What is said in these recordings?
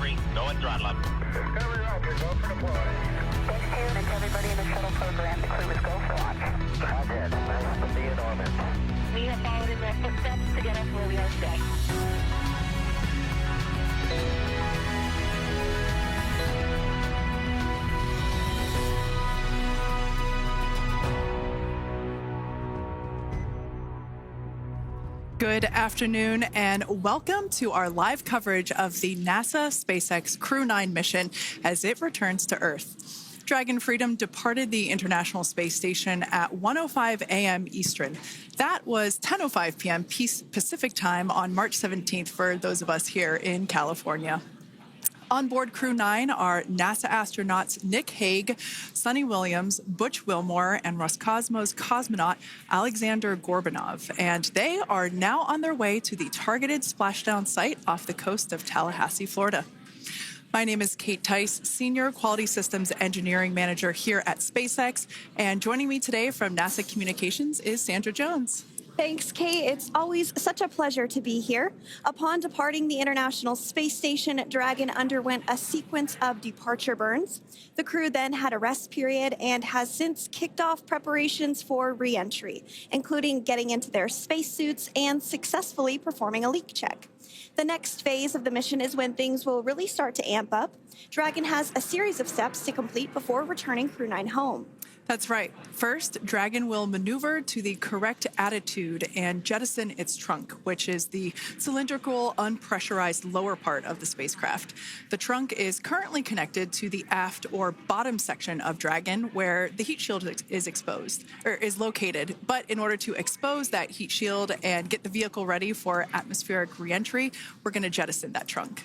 Discovery, go and throttle up. Discovery, roger, go for deploy. Thanks to everybody in the shuttle program. The crew is go for launch. Roger, nice to be in orbit. We have followed in their footsteps to get us where we are today. Good afternoon and welcome to our live coverage of the NASA SpaceX Crew-9 mission as it returns to Earth. Dragon Freedom departed the International Space Station at 1:05 a.m. Eastern. That was 10:05 p.m. Pacific time on March 17th for those of us here in California. On board Crew-9 are NASA astronauts Nick Hague, Sonny Williams, Butch Wilmore, and Roscosmos cosmonaut Alexander Gorbanov. And they are now on their way to the targeted splashdown site off the coast of Tallahassee, Florida. My name is Kate Tice, Senior Quality Systems Engineering Manager here at SpaceX. And joining me today from NASA Communications is Sandra Jones. Thanks, Kate. It's always such a pleasure to be here. Upon departing the International Space Station, Dragon underwent a sequence of departure burns. The crew then had a rest period and has since kicked off preparations for re-entry, including getting into their spacesuits and successfully performing a leak check. The next phase of the mission is when things will really start to amp up. Dragon has a series of steps to complete before returning Crew-9 home. That's right. First, Dragon will maneuver to the correct attitude and jettison its trunk, which is the cylindrical, unpressurized lower part of the spacecraft. The trunk is currently connected to the aft or bottom section of Dragon, where the heat shield is located. But in order to expose that heat shield and get the vehicle ready for atmospheric reentry, we're going to jettison that trunk.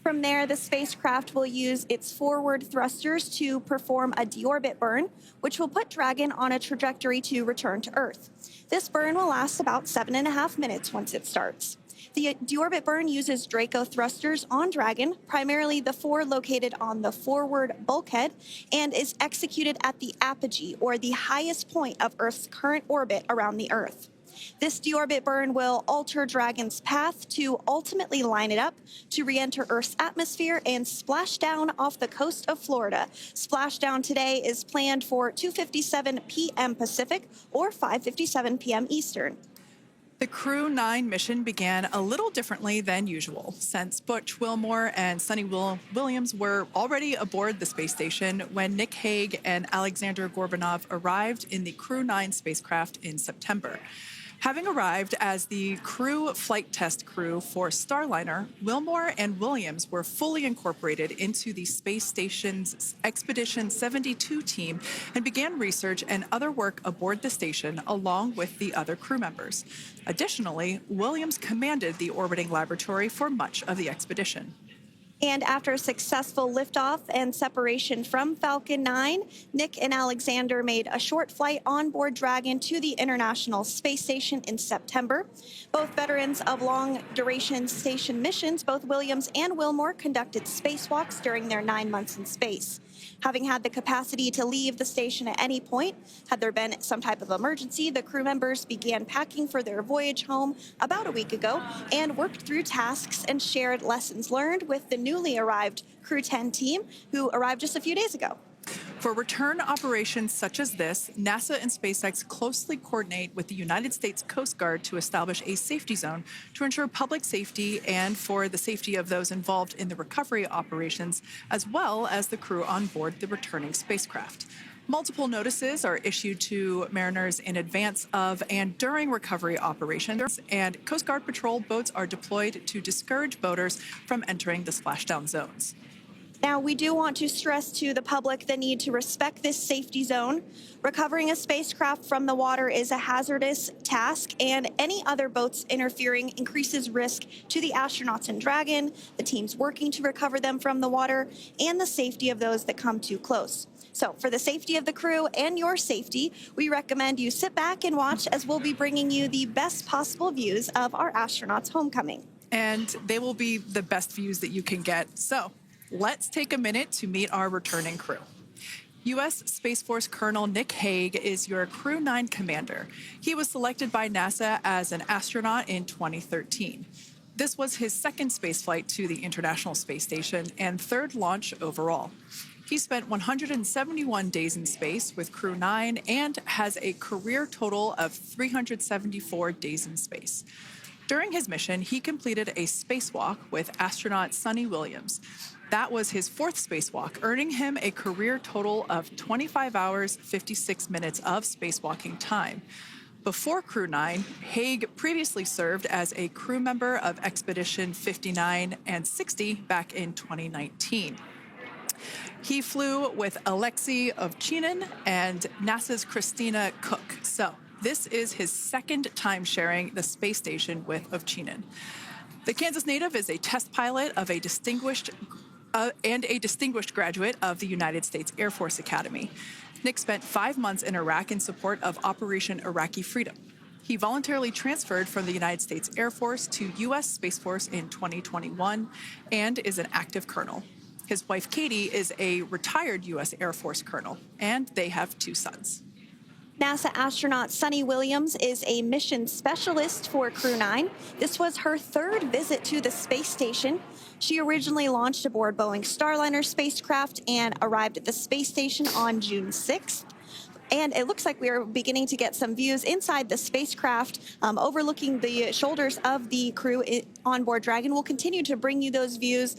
From there, the spacecraft will use its forward thrusters to perform a deorbit burn, which will put Dragon on a trajectory to return to Earth. This burn will last about 7.5 minutes once it starts. The deorbit burn uses Draco thrusters on Dragon, primarily the four located on the forward bulkhead, and is executed at the apogee, or the highest point of Earth's current orbit around the Earth. This deorbit burn will alter Dragon's path to ultimately line it up to re-enter Earth's atmosphere and splash down off the coast of Florida. Splashdown today is planned for 2:57 p.m. Pacific or 5:57 p.m. Eastern. The Crew-9 mission began a little differently than usual, since Butch Wilmore and Sonny Williams were already aboard the space station when Nick Hague and Alexander Gorbanov arrived in the Crew-9 spacecraft in September. Having arrived as the crew flight test crew for Starliner, Wilmore and Williams were fully incorporated into the space station's Expedition 72 team and began research and other work aboard the station along with the other crew members. Additionally, Williams commanded the orbiting laboratory for much of the expedition. And after a successful liftoff and separation from Falcon 9, Nick and Alexander made a short flight on board Dragon to the International Space Station in September. Both veterans of long-duration station missions, both Williams and Wilmore conducted spacewalks during their 9 months in space. Having had the capacity to leave the station at any point, had there been some type of emergency, the crew members began packing for their voyage home about a week ago and worked through tasks and shared lessons learned with the newly arrived Crew-10 team, who arrived just a few days ago. For return operations such as this, NASA and SpaceX closely coordinate with the United States Coast Guard to establish a safety zone to ensure public safety and for the safety of those involved in the recovery operations, as well as the crew on board the returning spacecraft. Multiple notices are issued to mariners in advance of and during recovery operations, and Coast Guard patrol boats are deployed to discourage boaters from entering the splashdown zones. Now, we do want to stress to the public the need to respect this safety zone. Recovering a spacecraft from the water is a hazardous task, and any other boats interfering increases risk to the astronauts in Dragon, the teams working to recover them from the water, and the safety of those that come too close. So for the safety of the crew and your safety, we recommend you sit back and watch as we'll be bringing you the best possible views of our astronauts' homecoming. And they will be the best views that you can get. So let's take a minute to meet our returning crew. U.S. Space Force Colonel Nick Hague is your Crew-9 commander. He was selected by NASA as an astronaut in 2013. This was his second spaceflight to the International Space Station and third launch overall. He spent 171 days in space with Crew-9 and has a career total of 374 days in space. During his mission, he completed a spacewalk with astronaut Suni Williams. That was his fourth spacewalk, earning him a career total of 25 hours, 56 minutes of spacewalking time. Before Crew-9, Haig previously served as a crew member of Expedition 59 and 60 back in 2019. He flew with Alexei Ovchinin and NASA's Christina Koch. So this is his second time sharing the space station with Ovchinin. The Kansas native is a test pilot of a distinguished graduate of the United States Air Force Academy. Nick spent 5 months in Iraq in support of Operation Iraqi Freedom. He voluntarily transferred from the United States Air Force to U.S. Space Force in 2021 and is an active colonel. His wife, Katie, is a retired U.S. Air Force colonel, and they have 2 sons. NASA astronaut Suni Williams is a mission specialist for Crew-9. This was her third visit to the space station. She originally launched aboard Boeing Starliner spacecraft and arrived at the space station on June 6th. And it looks like we are beginning to get some views inside the spacecraft, overlooking the shoulders of the crew on board Dragon. We'll continue to bring you those views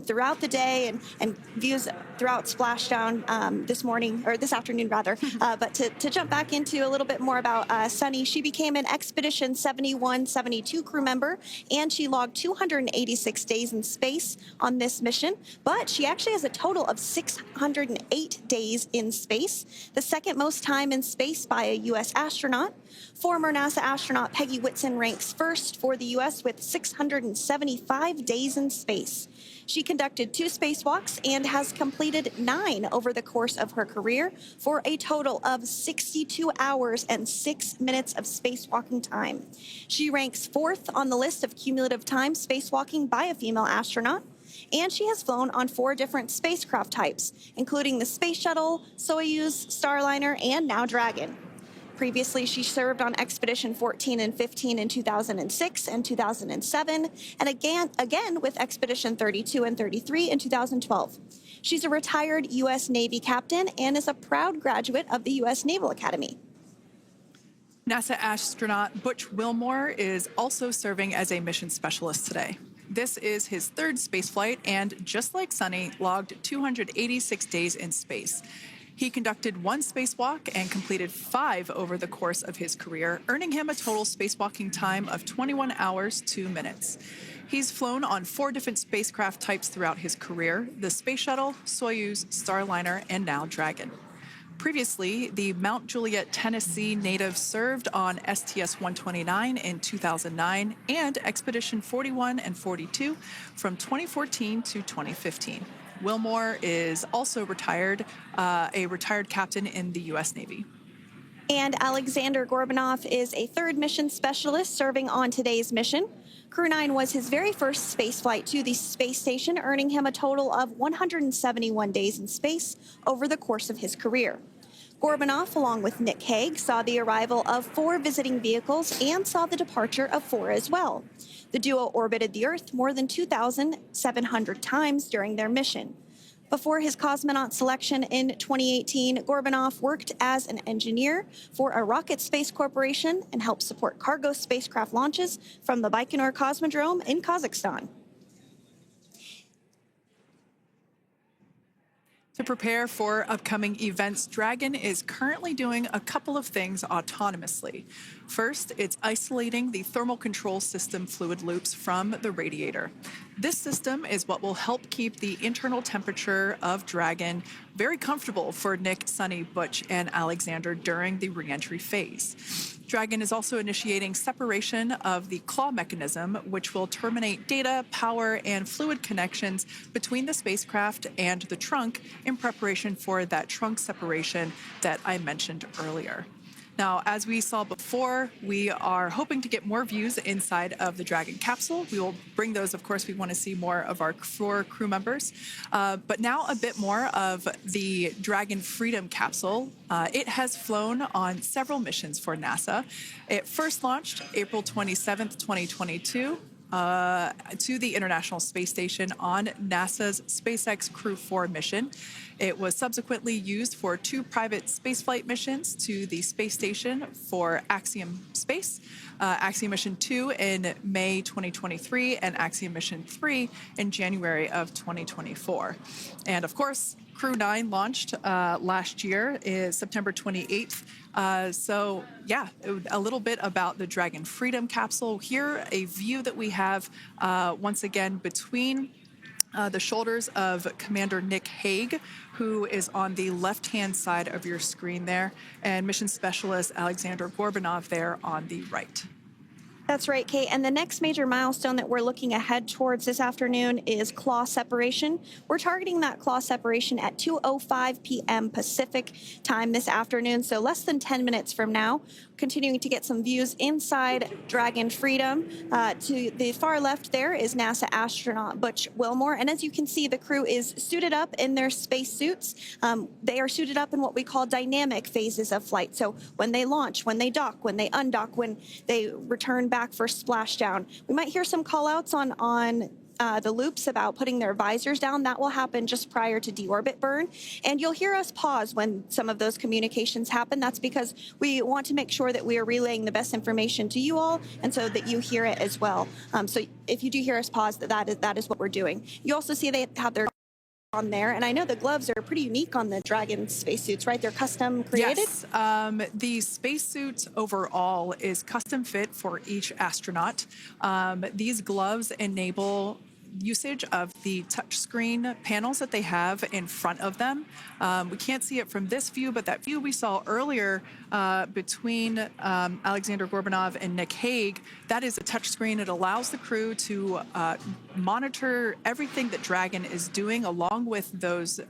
throughout the day and views throughout Splashdown this afternoon rather. But to jump back into a little bit more about Suni, she became an Expedition 71-72 crew member, and she logged 286 days in space on this mission. But she actually has a total of 608 days in space, the second most time in space by a U.S. astronaut. Former NASA astronaut Peggy Whitson ranks first for the U.S. with 675 days in space. She conducted 2 spacewalks and has completed 9 over the course of her career for a total of 62 hours and 6 minutes of spacewalking time. She ranks 4th on the list of cumulative time spacewalking by a female astronaut. And she has flown on 4 different spacecraft types, including the Space Shuttle, Soyuz, Starliner, and now Dragon. Previously, she served on Expedition 14 and 15 in 2006 and 2007, and again with Expedition 32 and 33 in 2012. She's a retired U.S. Navy captain and is a proud graduate of the U.S. Naval Academy. NASA astronaut Butch Wilmore is also serving as a mission specialist today. This is his 3rd spaceflight and, just like Suni, logged 286 days in space. He conducted 1 spacewalk and completed 5 over the course of his career, earning him a total spacewalking time of 21 hours, 2 minutes. He's flown on 4 different spacecraft types throughout his career: the Space Shuttle, Soyuz, Starliner, and now Dragon. Previously, the Mount Juliet, Tennessee native served on STS-129 in 2009 and Expedition 41 and 42 from 2014 to 2015. Wilmore is also a retired captain in the U.S. Navy. And Alexander Gorbanov is a 3rd mission specialist serving on today's mission. Crew-9 was his very first spaceflight to the space station, earning him a total of 171 days in space over the course of his career. Gorbanov, along with Nick Haig, saw the arrival of 4 visiting vehicles and saw the departure of 4 as well. The duo orbited the Earth more than 2,700 times during their mission. Before his cosmonaut selection in 2018, Gorbanov worked as an engineer for a rocket space corporation and helped support cargo spacecraft launches from the Baikonur Cosmodrome in Kazakhstan. To prepare for upcoming events, Dragon is currently doing a couple of things autonomously. First, it's isolating the thermal control system fluid loops from the radiator. This system is what will help keep the internal temperature of Dragon very comfortable for Nick, Suni, Butch, and Alexander during the reentry phase. Dragon is also initiating separation of the claw mechanism, which will terminate data, power, and fluid connections between the spacecraft and the trunk in preparation for that trunk separation that I mentioned earlier. Now, as we saw before, we are hoping to get more views inside of the Dragon capsule. We will bring those, of course. We want to see more of our 4 crew members. But now a bit more of the Dragon Freedom capsule. It has flown on several missions for NASA. It first launched April 27th, 2022. to the International Space Station on NASA's SpaceX Crew-9 mission. It was subsequently used for 2 private spaceflight missions to the space station for Axiom Space, Axiom Mission 2 in May 2023, and Axiom Mission 3 in January of 2024. And of course, Crew-9 launched last year, is September 28th. So yeah, a little bit about the Dragon Freedom capsule. Here, a view that we have once again between the shoulders of Commander Nick Hague, who is on the left-hand side of your screen there, and Mission Specialist Alexander Gorbanov there on the right. That's right, Kate. And the next major milestone that we're looking ahead towards this afternoon is claw separation. We're targeting that claw separation at 2:05 p.m. Pacific time this afternoon, so less than 10 minutes from now. Continuing to get some views inside Dragon Freedom. To the far left there is NASA astronaut Butch Wilmore. And as you can see, the crew is suited up in their space suits. They are suited up in what we call dynamic phases of flight. So when they launch, when they dock, when they undock, when they return back for splashdown. We might hear some call outs on the loops about putting their visors down. That will happen just prior to deorbit burn. And you'll hear us pause when some of those communications happen. That's because we want to make sure that we are relaying the best information to you all, and so that you hear it as well. So if you do hear us pause, that is what we're doing. You also see they have their on there, and I know the gloves are pretty unique on the Dragon spacesuits, right? They're custom created? Yes, the spacesuit overall is custom fit for each astronaut. These gloves enable usage of the touchscreen panels that they have in front of them. We can't see it from this view, but that view we saw earlier between Alexander Gorbanov and Nick Hague, that is a touchscreen. It allows the crew to monitor everything that Dragon is doing, along with those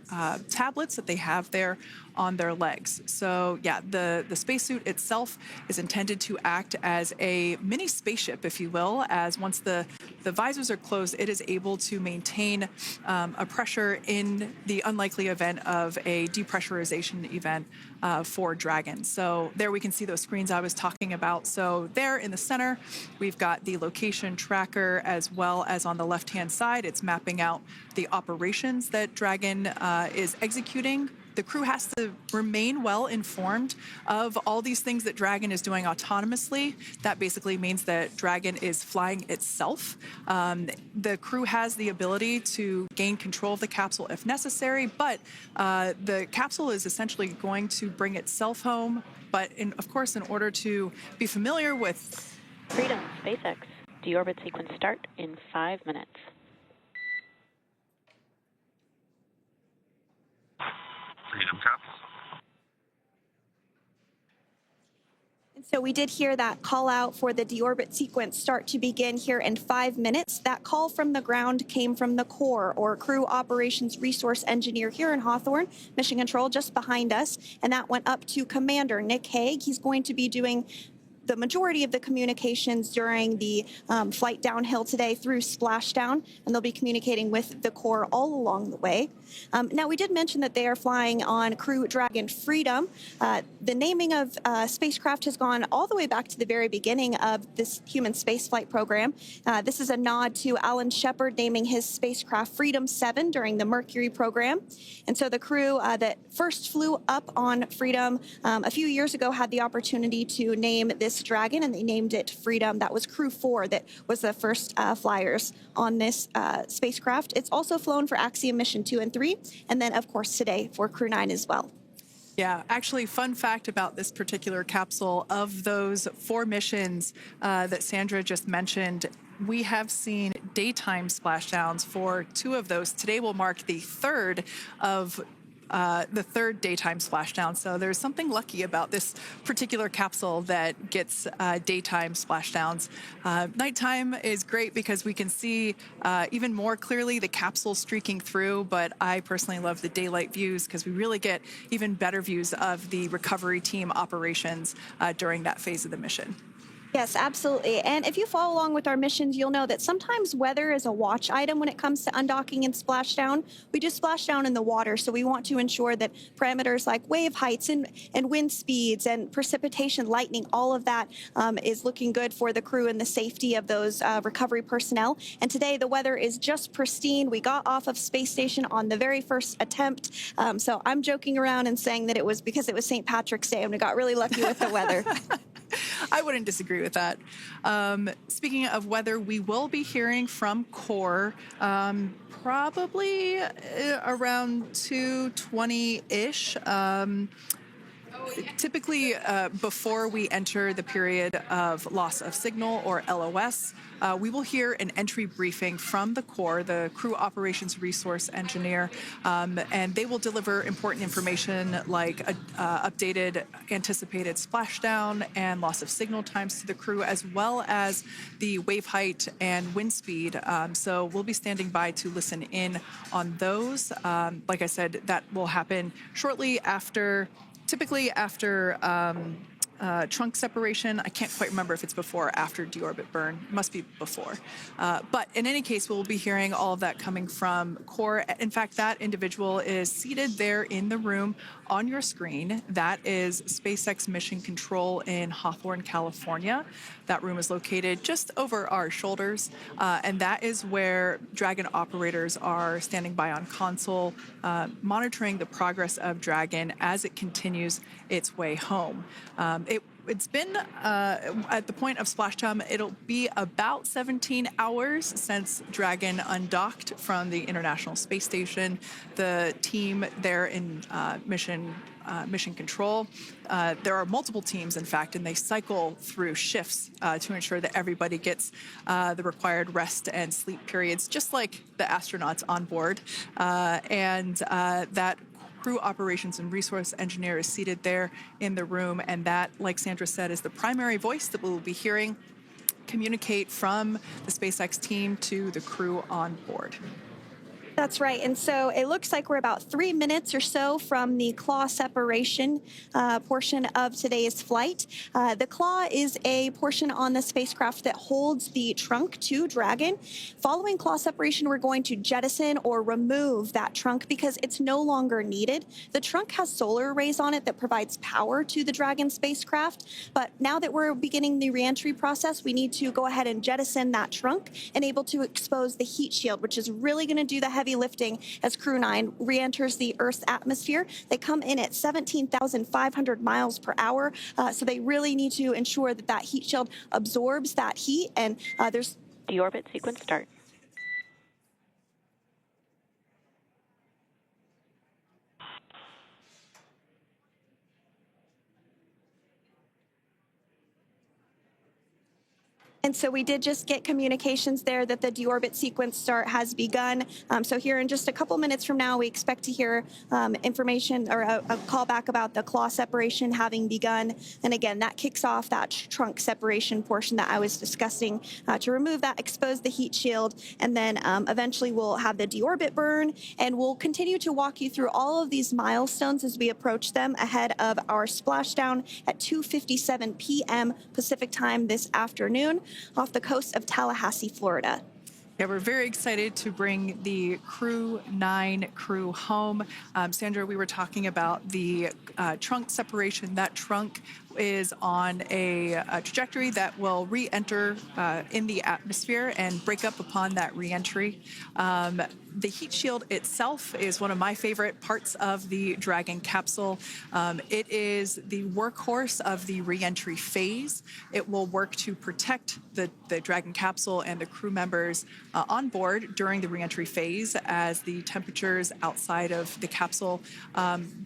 tablets that they have there on their legs. So yeah, the spacesuit itself is intended to act as a mini spaceship, if you will, as once the visors are closed, it is able to maintain a pressure in the unlikely event of a depressurization event for Dragon. So there we can see those screens I was talking about. So there in the center, we've got the location tracker, as well as on the left-hand side, it's mapping out the operations that Dragon is executing. The crew has to remain well informed of all these things that Dragon is doing autonomously. That basically means that Dragon is flying itself. The crew has the ability to gain control of the capsule if necessary, but the capsule is essentially going to bring itself home. But of course, in order to be familiar with Freedom, SpaceX, deorbit sequence start in 5 minutes. Freedom cups. And so we did hear that call out for the deorbit sequence start to begin here in 5 minutes. That call from the ground came from the core, or Crew Operations Resource Engineer here in Hawthorne, Mission Control just behind us. And that went up to Commander Nick Hague. He's going to be doing the majority of the communications during the flight downhill today through splashdown, and they'll be communicating with the core all along the way. Now, we did mention that they are flying on Crew Dragon Freedom. The naming of spacecraft has gone all the way back to the very beginning of this human spaceflight program. This is a nod to Alan Shepard naming his spacecraft Freedom 7 during the Mercury program. And so the crew that first flew up on Freedom a few years ago had the opportunity to name this Dragon, and they named it Freedom. That was Crew 4 that was the first flyers on this spacecraft. It's also flown for Axiom Mission 2 and 3, and then, of course, today for Crew-9 as well. Yeah, actually, fun fact about this particular capsule, of those 4 missions that Sandra just mentioned, we have seen daytime splashdowns for 2 of those. Today will mark the third daytime splashdown. So there's something lucky about this particular capsule that gets daytime splashdowns. Nighttime is great because we can see even more clearly the capsule streaking through, but I personally love the daylight views because we really get even better views of the recovery team operations during that phase of the mission. Yes, absolutely. And if you follow along with our missions, you'll know that sometimes weather is a watch item when it comes to undocking and splashdown. We do splashdown in the water, so we want to ensure that parameters like wave heights and wind speeds and precipitation, lightning, all of that is looking good for the crew and the safety of those recovery personnel. And today the weather is just pristine. We got off of space station on the very first attempt. So I'm joking around and saying that it was because it was St. Patrick's Day and we got really lucky with the weather. I wouldn't disagree with that. Speaking of weather, we will be hearing from Core probably around 2:20-ish. Typically, before we enter the period of loss of signal, or LOS, we will hear an entry briefing from the Core, the Crew Operations Resource Engineer, and they will deliver important information like updated anticipated splashdown and loss of signal times to the crew, as well as the wave height and wind speed. So we'll be standing by to listen in on those. Like I said, that will happen shortly after. Typically after trunk separation. I can't quite remember if it's before or after deorbit burn. It must be before. But in any case, we'll be hearing all of that coming from Core. In fact, that individual is seated there in the room on your screen. That is SpaceX Mission Control in Hawthorne, California. That room is located just over our shoulders, and that is where Dragon operators are standing by on console, monitoring the progress of Dragon as it continues its way home. It's been, at the point of splashdown, it'll be about 17 hours since Dragon undocked from the International Space Station. The team there in mission control, there are multiple teams, in fact, and they cycle through shifts to ensure that everybody gets the required rest and sleep periods, just like the astronauts on board. That Crew Operations and Resource Engineer is seated there in the room, and that, like Sandra said, is the primary voice that we will be hearing communicate from the SpaceX team to the crew on board. That's right. And so it looks like we're about 3 minutes or so from the claw separation portion of today's flight. The claw is a portion on the spacecraft that holds the trunk to Dragon. Following claw separation, we're going to jettison or remove that trunk because it's no longer needed. The trunk has solar arrays on it that provides power to the Dragon spacecraft. But now that we're beginning the reentry process, we need to go ahead and jettison that trunk and able to expose the heat shield, which is really going to do the heavy lifting as Crew-9 re-enters the Earth's atmosphere. They come in at 17,500 miles per hour, so they really need to ensure that that heat shield absorbs that heat, and there's... Deorbit sequence start. And so we did just get communications there that the deorbit sequence start has begun. So here in just a couple minutes from now, we expect to hear information or a call back about the claw separation having begun. And again, that kicks off that trunk separation portion that I was discussing to remove that, expose the heat shield, and then eventually we'll have the deorbit burn, and we'll continue to walk you through all of these milestones as we approach them ahead of our splashdown at 2:57 p.m. Pacific time this afternoon off the coast of Tallahassee, Florida. Yeah, we're very excited to bring the Crew-9 crew home. Sandra, we were talking about the trunk separation. That trunk is on a trajectory that will re-enter in the atmosphere and break up upon that re-entry. The heat shield itself is one of my favorite parts of the Dragon capsule. It is the workhorse of the re-entry phase. It will work to protect the Dragon capsule and the crew members on board during the re-entry phase as the temperatures outside of the capsule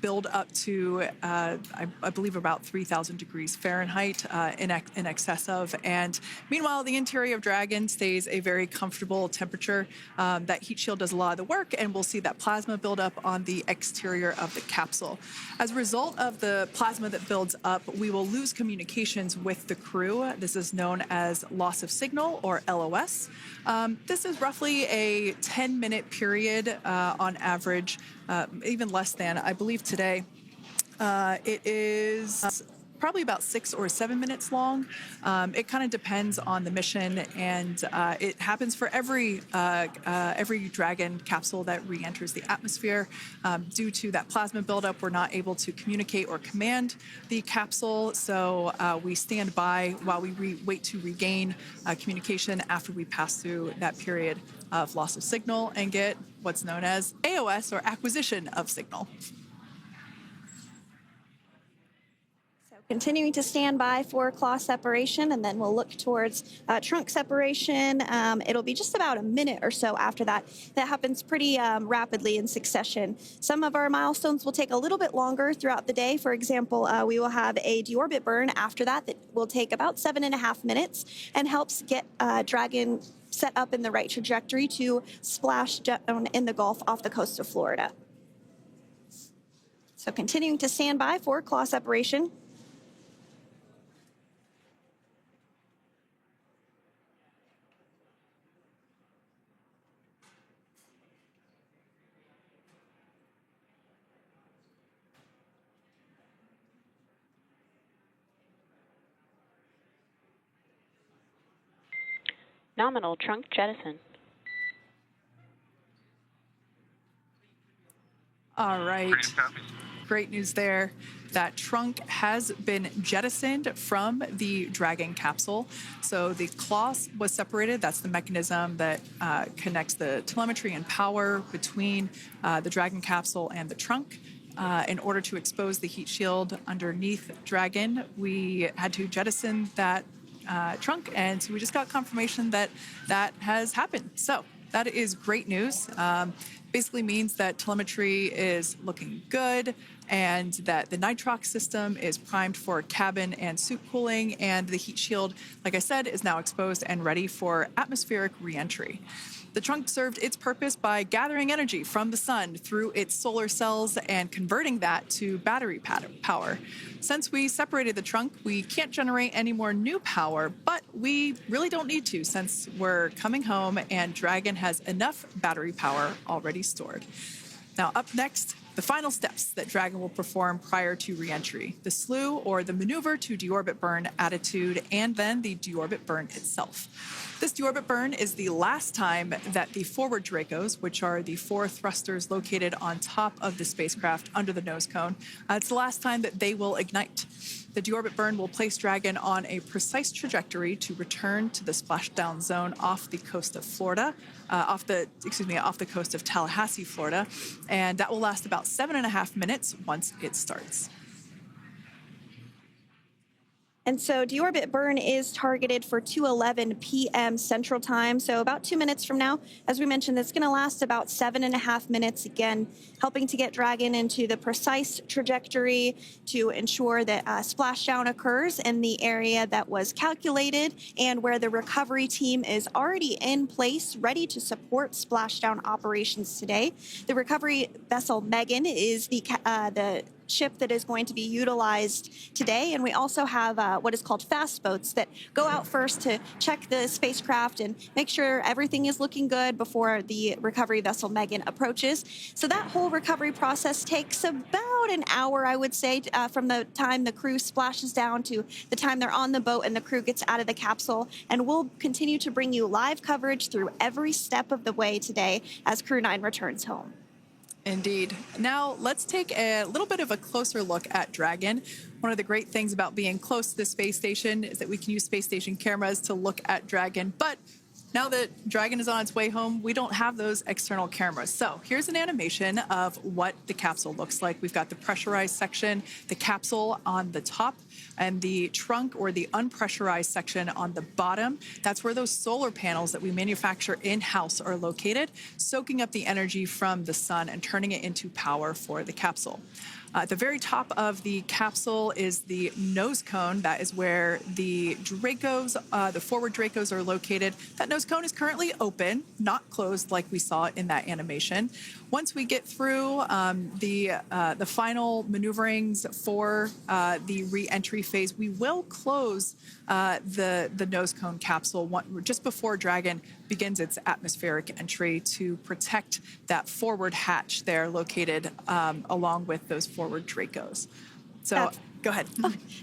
build up to, I believe, about 3,000 degrees Fahrenheit in excess of. And meanwhile, the interior of Dragon stays a very comfortable temperature. That heat shield does a lot of the work, and we'll see that plasma build up on the exterior of the capsule. As a result of the plasma that builds up, we will lose communications with the crew. This is known as loss of signal, or LOS. This is roughly a 10-minute period on average, even less than. I believe today it is probably about 6 or 7 minutes long. It kind of depends on the mission, and it happens for every Dragon capsule that re-enters the atmosphere. Due to that plasma buildup, we're not able to communicate or command the capsule, so we stand by while we wait to regain communication after we pass through that period of loss of signal and get what's known as AOS, or acquisition of signal. Continuing to stand by for claw separation, and then we'll look towards trunk separation. It'll be just about a minute or so after that. That happens pretty rapidly in succession. Some of our milestones will take a little bit longer throughout the day. For example, we will have a deorbit burn after that will take about 7.5 minutes and helps get Dragon set up in the right trajectory to splash down in the Gulf off the coast of Florida. So continuing to stand by for claw separation. Nominal trunk jettison. All right. Freedom copies. Great news there. That trunk has been jettisoned from the Dragon capsule. So the claw was separated. That's the mechanism that connects the telemetry and power between the Dragon capsule and the trunk. In order to expose the heat shield underneath Dragon, we had to jettison that trunk, and so we just got confirmation that that has happened. So that is great news. Basically means that telemetry is looking good, and that the nitrox system is primed for cabin and suit cooling, and the heat shield, like I said, is now exposed and ready for atmospheric re-entry. The trunk served its purpose by gathering energy from the sun through its solar cells and converting that to battery power. Since we separated the trunk, we can't generate any more new power, but we really don't need to since we're coming home and Dragon has enough battery power already stored. Now, up next, the final steps that Dragon will perform prior to re-entry: the slew, or the maneuver to deorbit burn attitude, and then the deorbit burn itself. This deorbit burn is the last time that the forward Dracos, which are the 4 thrusters located on top of the spacecraft under the nose cone, it's the last time that they will ignite. The deorbit burn will place Dragon on a precise trajectory to return to the splashdown zone off the coast of Florida, off the coast of Tallahassee, Florida, and that will last about 7.5 minutes once it starts. And so deorbit burn is targeted for 2:11 p.m. Central Time, so about 2 minutes from now. As we mentioned, it's going to last about 7.5 minutes, again, helping to get Dragon into the precise trajectory to ensure that splashdown occurs in the area that was calculated and where the recovery team is already in place, ready to support splashdown operations today. The recovery vessel Megan is the ship that is going to be utilized today, and we also have what is called fast boats that go out first to check the spacecraft and make sure everything is looking good before the recovery vessel Megan approaches. So that whole recovery process takes about an hour, I would say, from the time the crew splashes down to the time they're on the boat and the crew gets out of the capsule. And we'll continue to bring you live coverage through every step of the way today as Crew-9 returns home. Indeed. Now, let's take a little bit of a closer look at Dragon. One of the great things about being close to the space station is that we can use space station cameras to look at Dragon. But now that Dragon is on its way home, we don't have those external cameras. So here's an animation of what the capsule looks like. We've got the pressurized section, the capsule on the top, and the trunk, or the unpressurized section, on the bottom. That's where those solar panels that we manufacture in-house are located, soaking up the energy from the sun and turning it into power for the capsule. At the very top of the capsule is the nose cone. That is where the Dracos, the forward Dracos, are located. That nose cone is currently open, not closed like we saw in that animation. Once we get through the final maneuverings for the re-entry phase, we will close the nose cone capsule just before Dragon begins its atmospheric entry to protect that forward hatch there located along with those forward Dracos. So Go ahead.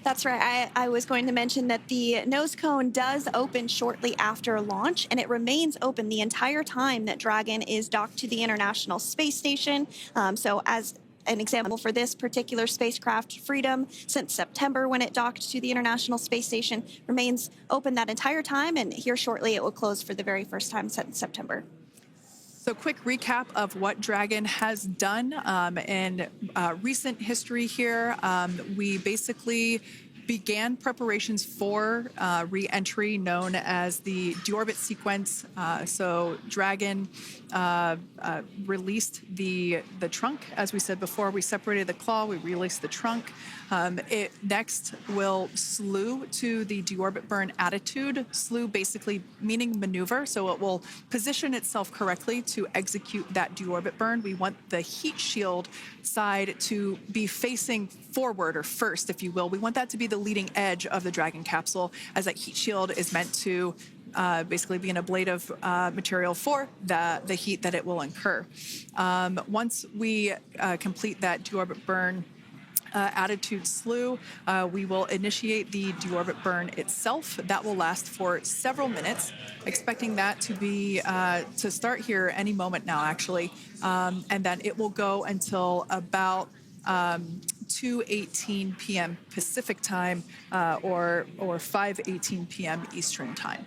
That's right. I was going to mention that the nose cone does open shortly after launch, and it remains open the entire time that Dragon is docked to the International Space Station. So as an example for this particular spacecraft, Freedom, since September when it docked to the International Space Station, remains open that entire time, and here shortly it will close for the very first time since September. So quick recap of what Dragon has done in recent history here. We basically began preparations for re-entry known as the deorbit sequence. So Dragon released the trunk. As we said before, we separated the claw, we released the trunk. It next will slew to the deorbit burn attitude. Slew basically meaning maneuver, so it will position itself correctly to execute that deorbit burn. We want the heat shield side to be facing forward, or first, if you will. We want that to be the leading edge of the Dragon capsule, as that heat shield is meant to basically be an ablative material for the heat that it will incur. Once we complete that deorbit burn attitude slew, we will initiate the deorbit burn itself. That will last for several minutes, expecting that to be to start here any moment now, actually, and then it will go until about 2:18 p.m. Pacific time or 5:18 p.m. Eastern time.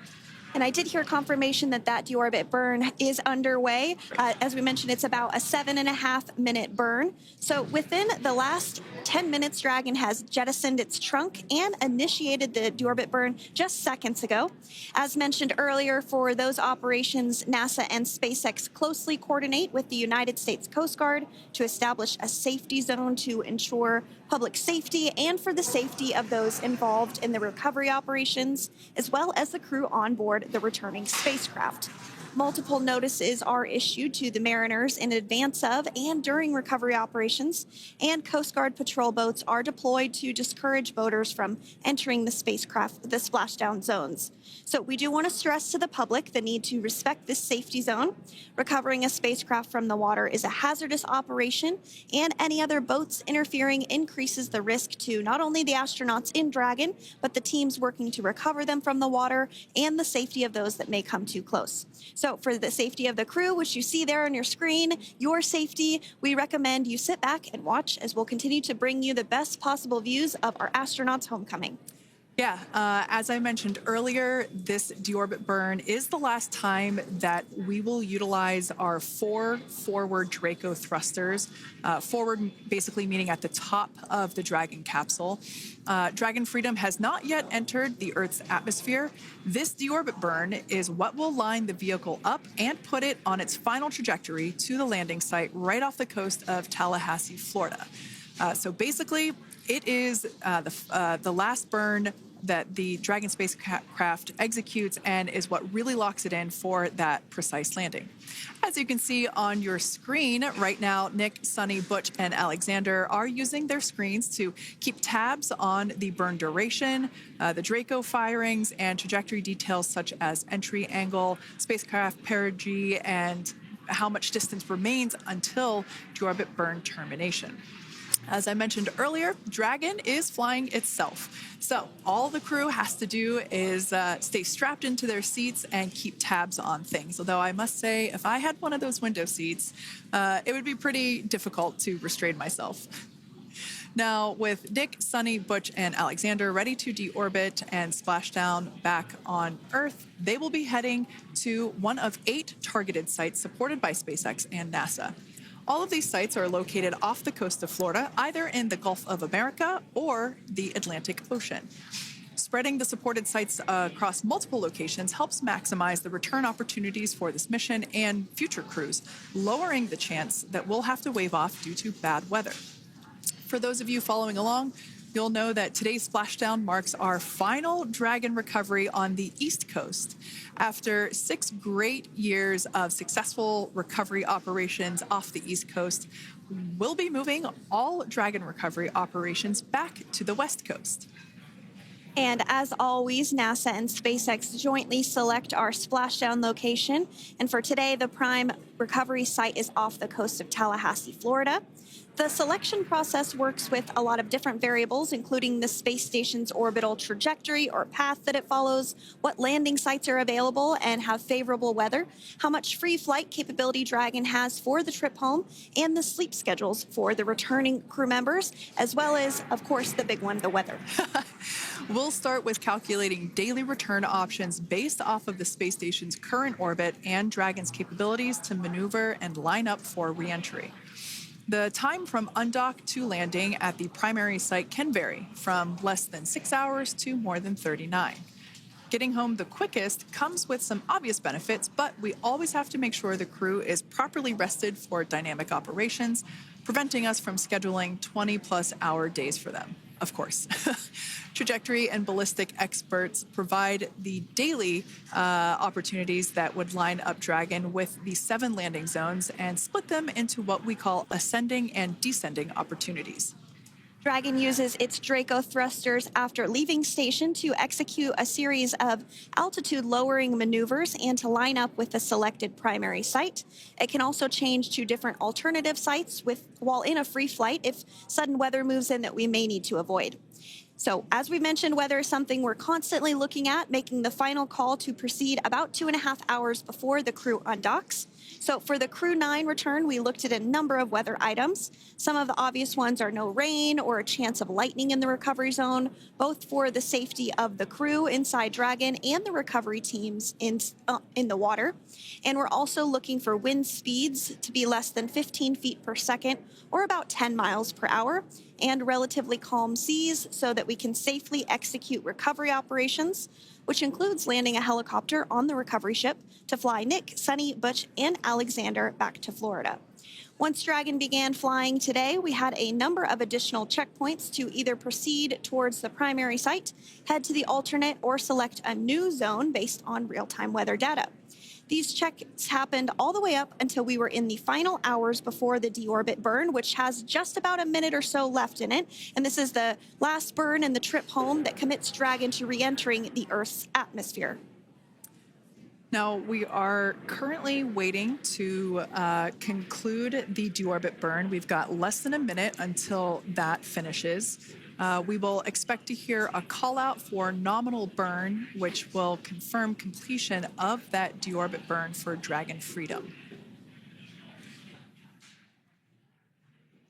And I did hear confirmation that deorbit burn is underway. As we mentioned, it's about a 7.5-minute burn. So within the last 10 minutes, Dragon has jettisoned its trunk and initiated the deorbit burn just seconds ago. As mentioned earlier, for those operations, NASA and SpaceX closely coordinate with the United States Coast Guard to establish a safety zone to ensure public safety and for the safety of those involved in the recovery operations, as well as the crew on board the returning spacecraft. Multiple notices are issued to the mariners in advance of and during recovery operations, and Coast Guard patrol boats are deployed to discourage boaters from entering the splashdown zones. So we do want to stress to the public the need to respect this safety zone. Recovering a spacecraft from the water is a hazardous operation, and any other boats interfering increases the risk to not only the astronauts in Dragon, but the teams working to recover them from the water and the safety of those that may come too close. So for the safety of the crew, which you see there on your screen, your safety, we recommend you sit back and watch as we'll continue to bring you the best possible views of our astronauts' homecoming. Yeah, as I mentioned earlier, this deorbit burn is the last time that we will utilize our 4 forward Draco thrusters. Forward basically meaning at the top of the Dragon capsule. Dragon Freedom has not yet entered the Earth's atmosphere. This deorbit burn is what will line the vehicle up and put it on its final trajectory to the landing site right off the coast of Tallahassee, Florida. So basically, it is the last burn that the Dragon spacecraft executes and is what really locks it in for that precise landing. As you can see on your screen right now, Nick, Sunny, Butch, and Alexander are using their screens to keep tabs on the burn duration, the Draco firings, and trajectory details such as entry angle, spacecraft perigee, and how much distance remains until deorbit burn termination. As I mentioned earlier, Dragon is flying itself. So all the crew has to do is stay strapped into their seats and keep tabs on things. Although I must say, if I had one of those window seats, it would be pretty difficult to restrain myself. Now, with Nick, Sunny, Butch, and Alexander ready to deorbit and splash down back on Earth, they will be heading to one of 8 targeted sites supported by SpaceX and NASA. All of these sites are located off the coast of Florida, either in the Gulf of America or the Atlantic Ocean. Spreading the supported sites across multiple locations helps maximize the return opportunities for this mission and future crews, lowering the chance that we'll have to wave off due to bad weather. For those of you following along, you'll know that today's splashdown marks our final Dragon recovery on the East Coast. After 6 great years of successful recovery operations off the East Coast, we'll be moving all Dragon recovery operations back to the West Coast. And as always, NASA and SpaceX jointly select our splashdown location. And for today, the prime recovery site is off the coast of Tallahassee, Florida. The selection process works with a lot of different variables, including the space station's orbital trajectory or path that it follows, what landing sites are available and have favorable weather, how much free flight capability Dragon has for the trip home, and the sleep schedules for the returning crew members, as well as, of course, the big one, the weather. We'll start with calculating daily return options based off of the space station's current orbit and Dragon's capabilities to maneuver and line up for re-entry. The time from undock to landing at the primary site can vary from less than 6 hours to more than 39. Getting home the quickest comes with some obvious benefits, but we always have to make sure the crew is properly rested for dynamic operations, preventing us from scheduling 20-plus hour days for them, of course. Trajectory and ballistic experts provide the daily opportunities that would line up Dragon with the 7 landing zones and split them into what we call ascending and descending opportunities. Dragon uses its Draco thrusters after leaving station to execute a series of altitude-lowering maneuvers and to line up with the selected primary site. It can also change to different alternative sites while in a free flight if sudden weather moves in that we may need to avoid. So, as we mentioned, weather is something we're constantly looking at, making the final call to proceed about 2.5 hours before the crew undocks. So for the Crew-9 return, we looked at a number of weather items. Some of the obvious ones are no rain or a chance of lightning in the recovery zone, both for the safety of the crew inside Dragon and the recovery teams in the water. And we're also looking for wind speeds to be less than 15 feet per second or about 10 miles per hour, and relatively calm seas so that we can safely execute recovery operations, which includes landing a helicopter on the recovery ship to fly Nick, Sunny, Butch, and Alexander back to Florida. Once Dragon began flying today, we had a number of additional checkpoints to either proceed towards the primary site, head to the alternate, or select a new zone based on real-time weather data. These checks happened all the way up until we were in the final hours before the deorbit burn, which has just about a minute or so left in it. And this is the last burn in the trip home that commits Dragon to re-entering the Earth's atmosphere. Now, we are currently waiting to conclude the deorbit burn. We've got less than a minute until that finishes. We will expect to hear a call out for nominal burn, which will confirm completion of that deorbit burn for Dragon Freedom.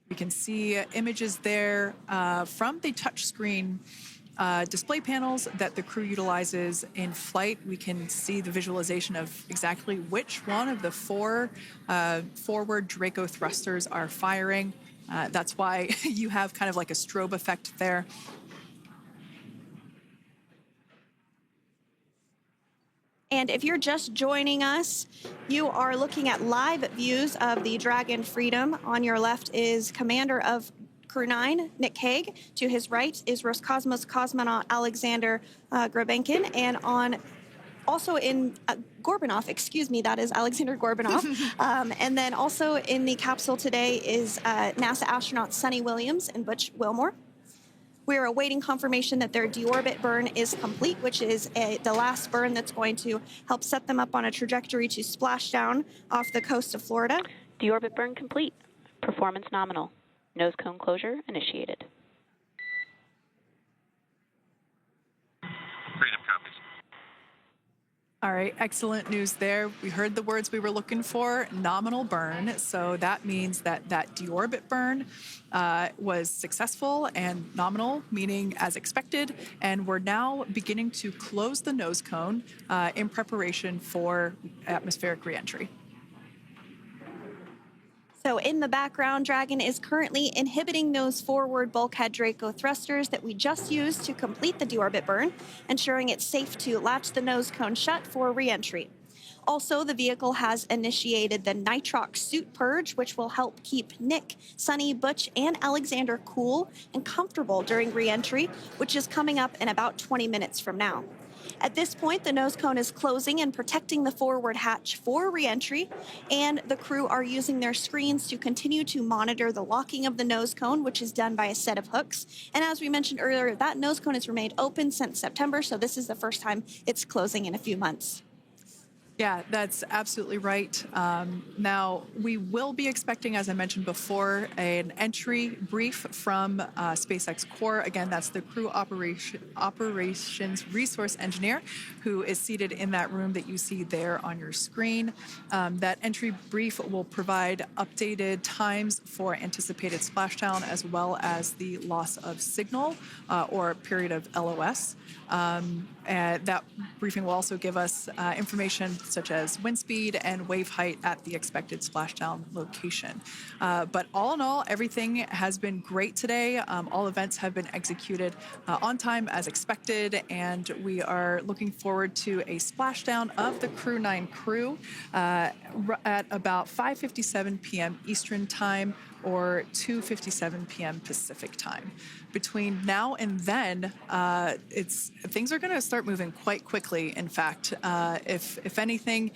We can see images there from the touchscreen display panels that the crew utilizes in flight. We can see the visualization of exactly which one of the 4 forward Draco thrusters are firing. That's why you have kind of like a strobe effect there. And if you're just joining us, you are looking at live views of the Dragon Freedom. On your left is Commander of Crew-9, Nick Hague. To his right is Roscosmos cosmonaut Alexander Grabenkin. And also in Gorbanov, that is Alexander Gorbanov. And then also in the capsule today is NASA astronauts Sunny Williams and Butch Wilmore. We're awaiting confirmation that their deorbit burn is complete, which is the last burn that's going to help set them up on a trajectory to splashdown off the coast of Florida. Deorbit burn complete. Performance nominal. Nose cone closure initiated. Freedom copies. All right, excellent news there. We heard the words we were looking for, nominal burn. So that means that that deorbit burn was successful and nominal, meaning as expected. And we're now beginning to close the nose cone in preparation for atmospheric reentry. So in the background, Dragon is currently inhibiting those forward bulkhead Draco thrusters that we just used to complete the deorbit burn, ensuring it's safe to latch the nose cone shut for re-entry. Also, the vehicle has initiated the nitrox suit purge, which will help keep Nick, Sunny, Butch, and Alexander cool and comfortable during re-entry, which is coming up in about 20 minutes from now. At this point, the nose cone is closing and protecting the forward hatch for re-entry, and the crew are using their screens to continue to monitor the locking of the nose cone, which is done by a set of hooks. And as we mentioned earlier, that nose cone has remained open since September, so this is the first time it's closing in a few months. Yeah, that's absolutely right. Now, we will be expecting, as I mentioned before, an entry brief from SpaceX Core. Again, that's the Operations Resource Engineer who is seated in that room that you see there on your screen. That entry brief will provide updated times for anticipated splashdown as well as the loss of signal or period of LOS. And that briefing will also give us information such as wind speed and wave height at the expected splashdown location. But all in all, everything has been great today. All events have been executed on time as expected, and we are looking forward to a splashdown of the Crew-9 crew at about 5:57 p.m. Eastern Time or 2:57 p.m. Pacific Time. Between now and then, things are going to start moving quite quickly. In fact, if anything,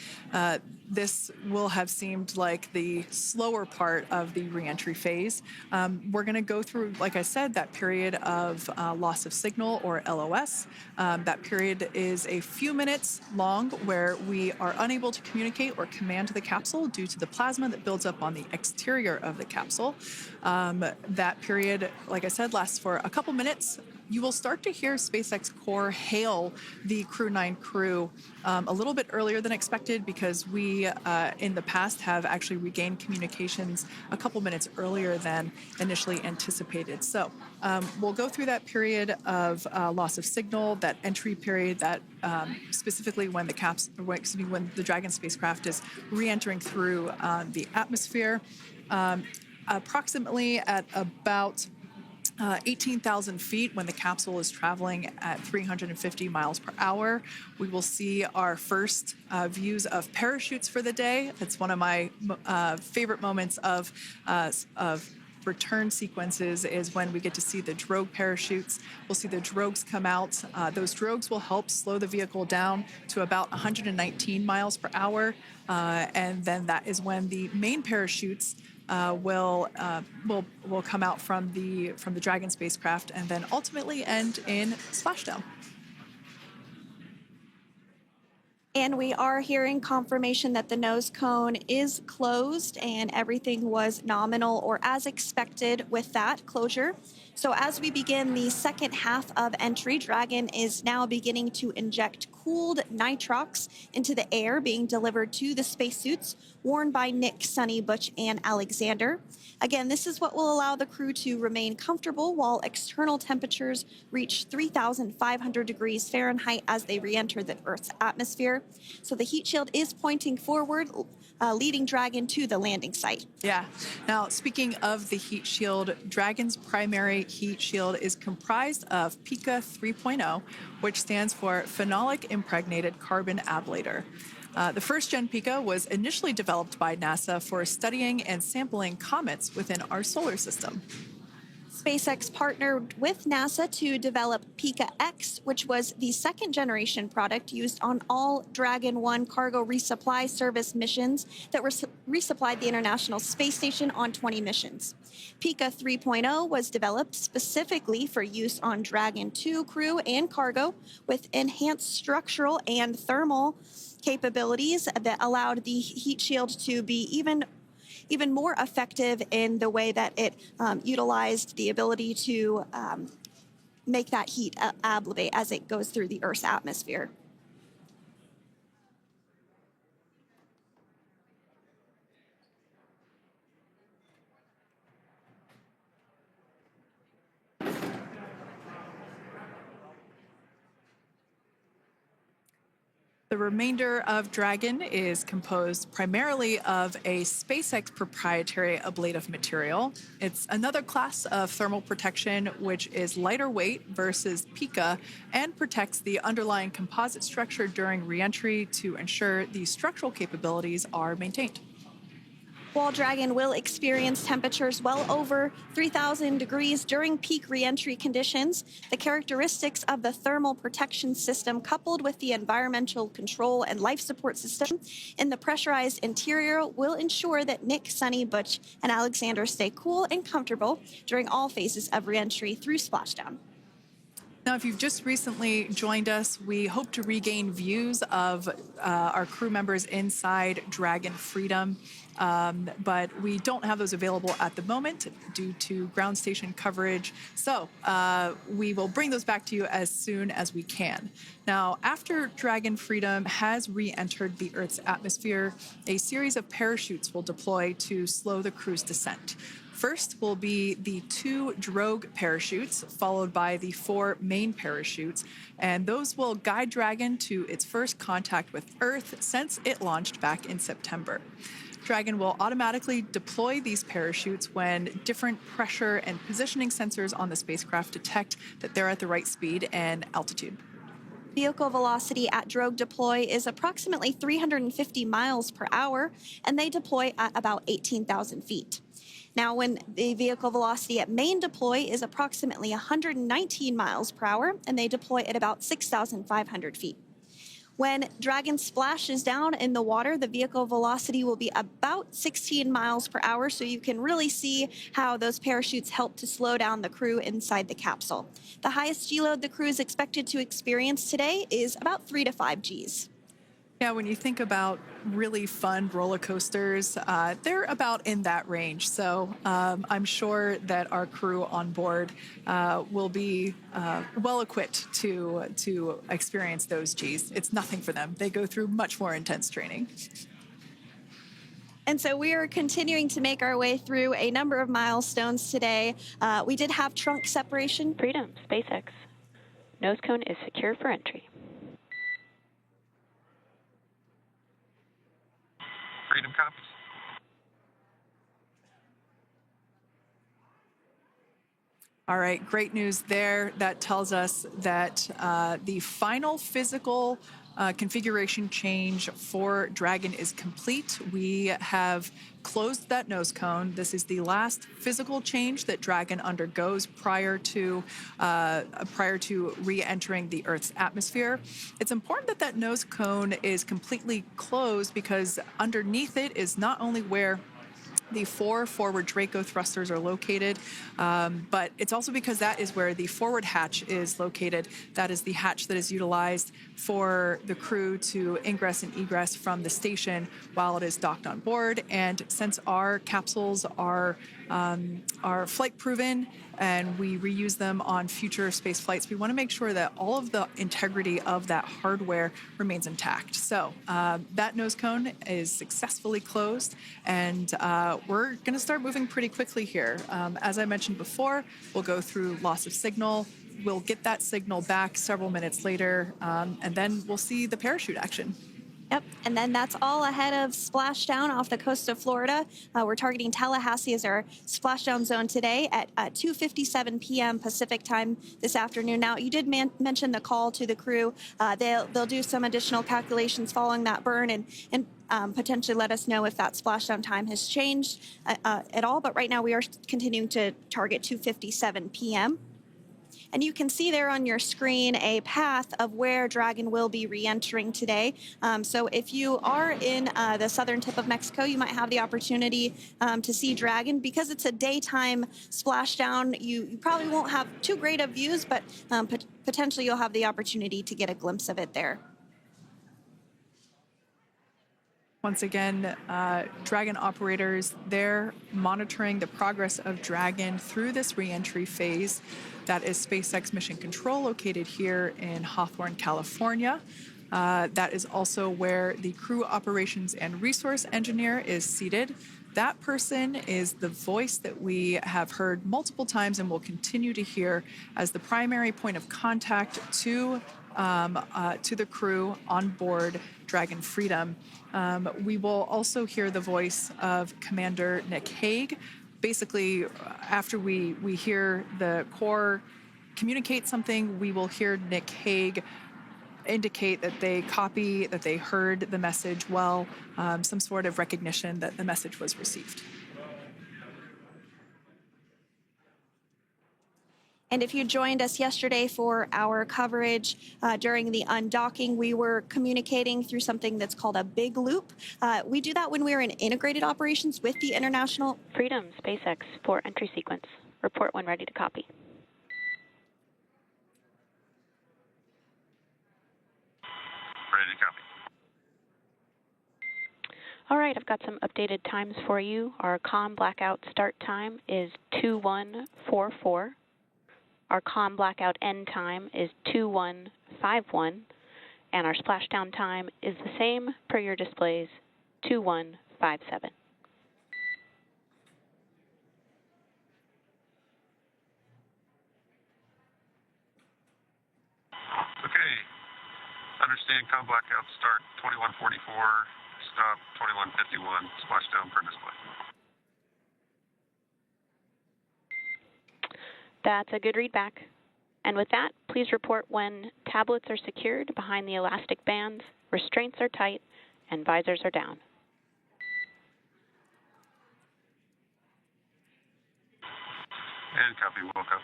this will have seemed like the slower part of the reentry phase. We're going to go through, like I said, that period of loss of signal or LOS. That period is a few minutes long where we are unable to communicate or command the capsule due to the plasma that builds up on the exterior of the capsule. That period, like I said, lasts for a couple minutes. You will start to hear SpaceX Core hail the Crew-9 crew a little bit earlier than expected because we, in the past, have actually regained communications a couple minutes earlier than initially anticipated. So we'll go through that period of loss of signal, that entry period, that specifically when the Dragon spacecraft is re-entering through the atmosphere. Approximately at about 18,000 feet when the capsule is traveling at 350 miles per hour. We will see our first views of parachutes for the day. It's one of my favorite moments of return sequences is when we get to see the drogue parachutes. We'll see the drogues come out. Those drogues will help slow the vehicle down to about 119 miles per hour. And then that is when the main parachutes will come out from the Dragon spacecraft and then ultimately end in splashdown. And we are hearing confirmation that the nose cone is closed and everything was nominal or as expected with that closure. So as we begin the second half of entry, Dragon is now beginning to inject cooled nitrox into the air being delivered to the spacesuits worn by Nick, Sunny, Butch, and Alexander. Again, this is what will allow the crew to remain comfortable while external temperatures reach 3,500 degrees Fahrenheit as they re-enter the Earth's atmosphere. So the heat shield is pointing forward, leading Dragon to the landing site. Yeah. Now, speaking of the heat shield, Dragon's primary heat shield is comprised of PICA 3.0, which stands for Phenolic Impregnated Carbon Ablator. The first-gen PICA was initially developed by NASA for studying and sampling comets within our solar system. SpaceX partnered with NASA to develop PICA X, which was the second-generation product used on all Dragon 1 cargo resupply service missions that resupplied the International Space Station on 20 missions. PICA 3.0 was developed specifically for use on Dragon 2 crew and cargo with enhanced structural and thermal capabilities that allowed the heat shield to be even more effective in the way that it utilized the ability to make that heat ablate as it goes through the Earth's atmosphere. The remainder of Dragon is composed primarily of a SpaceX proprietary ablative material. It's another class of thermal protection which is lighter weight versus PICA and protects the underlying composite structure during reentry to ensure the structural capabilities are maintained. While Dragon will experience temperatures well over 3,000 degrees during peak reentry conditions, the characteristics of the thermal protection system coupled with the environmental control and life support system in the pressurized interior will ensure that Nick, Sunny, Butch, and Alexander stay cool and comfortable during all phases of reentry through splashdown. Now, if you've just recently joined us, we hope to regain views of our crew members inside Dragon Freedom, but we don't have those available at the moment due to ground station coverage. So we will bring those back to you as soon as we can. Now, after Dragon Freedom has re-entered the Earth's atmosphere, a series of parachutes will deploy to slow the crew's descent. First will be the 2 drogue parachutes, followed by the 4 main parachutes, and those will guide Dragon to its first contact with Earth since it launched back in September. Dragon will automatically deploy these parachutes when different pressure and positioning sensors on the spacecraft detect that they're at the right speed and altitude. Vehicle velocity at drogue deploy is approximately 350 miles per hour, and they deploy at about 18,000 feet. Now, when the vehicle velocity at main deploy is approximately 119 miles per hour, and they deploy at about 6,500 feet. When Dragon splashes down in the water, the vehicle velocity will be about 16 miles per hour, so you can really see how those parachutes help to slow down the crew inside the capsule. The highest G-load the crew is expected to experience today is about 3 to 5 Gs. Yeah, when you think about really fun roller coasters, they're about in that range. So I'm sure that our crew on board will be well equipped to experience those Gs. It's nothing for them. They go through much more intense training. And so we are continuing to make our way through a number of milestones today. We did have trunk separation. Freedom, SpaceX. Nose cone is secure for entry. Freedom copies. All right, great news there. That tells us that the final physical configuration change for Dragon is complete. We have closed that nose cone. This is the last physical change that Dragon undergoes prior to re-entering the Earth's atmosphere. It's important that that nose cone is completely closed because underneath it is not only where the 4 forward Draco thrusters are located, but it's also because that is where the forward hatch is located. That is the hatch that is utilized for the crew to ingress and egress from the station while it is docked on board. And since our capsules are flight proven and we reuse them on future space flights, we want to make sure that all of the integrity of that hardware remains intact. So that nose cone is successfully closed, and we're going to start moving pretty quickly here. As I mentioned before, we'll go through loss of signal. We'll get that signal back several minutes later, and then we'll see the parachute action. Yep, and then that's all ahead of splashdown off the coast of Florida. We're targeting Tallahassee as our splashdown zone today at 2:57 p.m. Pacific time this afternoon. Now, you did mention the call to the crew. They'll do some additional calculations following that burn and potentially let us know if that splashdown time has changed at all. But right now, we are continuing to target 2:57 p.m. And you can see there on your screen a path of where Dragon will be re-entering today. So if you are in the southern tip of Mexico, you might have the opportunity to see Dragon. Because it's a daytime splashdown, you probably won't have too great of views, but potentially you'll have the opportunity to get a glimpse of it there. Once again, Dragon operators, they're monitoring the progress of Dragon through this re-entry phase. That is SpaceX Mission Control, located here in Hawthorne, California. That is also where the crew operations and resource engineer is seated. That person is the voice that we have heard multiple times and will continue to hear as the primary point of contact to the crew on board Dragon Freedom. We will also hear the voice of Commander Nick Hague. Basically, after we hear the Corps communicate something, we will hear Nick Hague indicate that they copy, that they heard the message well, some sort of recognition that the message was received. And if you joined us yesterday for our coverage during the undocking, we were communicating through something that's called a big loop. We do that when we're in integrated operations with the International Freedom, SpaceX, for entry sequence. Report when ready to copy. All right, I've got some updated times for you. Our COM blackout start time is 2144. Our COM blackout end time is 2151. And our splashdown time is the same per your displays, 2157. Okay. Understand com blackout start 2144, stop 2151, splashdown per display. That's a good readback. And with that, please report when tablets are secured behind the elastic bands, restraints are tight, and visors are down. And copy, Wilco.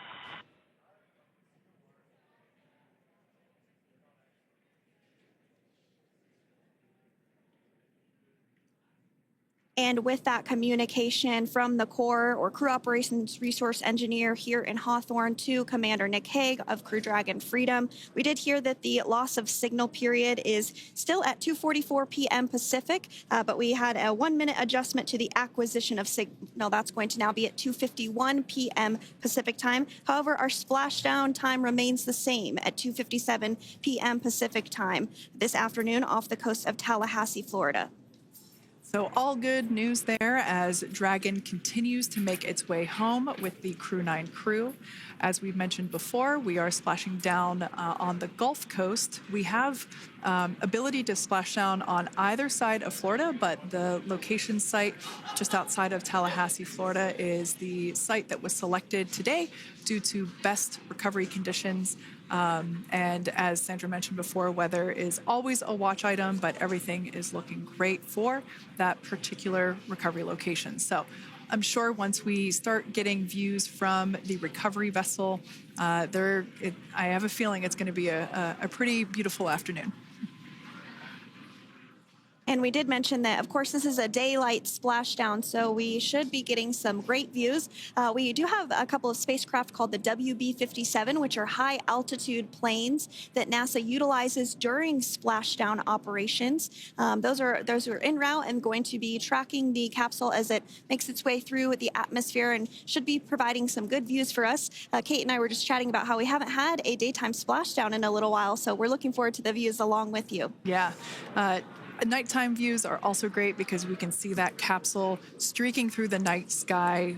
And with that communication from the Corps or Crew Operations Resource Engineer here in Hawthorne to Commander Nick Hague of Crew Dragon Freedom, we did hear that the loss of signal period is still at 2:44 p.m. Pacific, but we had a 1-minute adjustment to the acquisition of signal. That's going to now be at 2:51 p.m. Pacific time. However, our splashdown time remains the same at 2:57 p.m. Pacific time this afternoon off the coast of Tallahassee, Florida. So all good news there as Dragon continues to make its way home with the Crew-9 crew. As we've mentioned before, we are splashing down on the Gulf Coast. We have ability to splash down on either side of Florida, but the location site just outside of Tallahassee, Florida is the site that was selected today due to best recovery conditions. And as Sandra mentioned before, weather is always a watch item, but everything is looking great for that particular recovery location. So I'm sure once we start getting views from the recovery vessel, I have a feeling it's going to be a pretty beautiful afternoon. And we did mention that, of course, this is a daylight splashdown, so we should be getting some great views. We do have a couple of spacecraft called the WB-57, which are high-altitude planes that NASA utilizes during splashdown operations. Those are en route and going to be tracking the capsule as it makes its way through the atmosphere and should be providing some good views for us. Kate and I were just chatting about how we haven't had a daytime splashdown in a little while, so we're looking forward to the views along with you. Yeah. Nighttime views are also great because we can see that capsule streaking through the night sky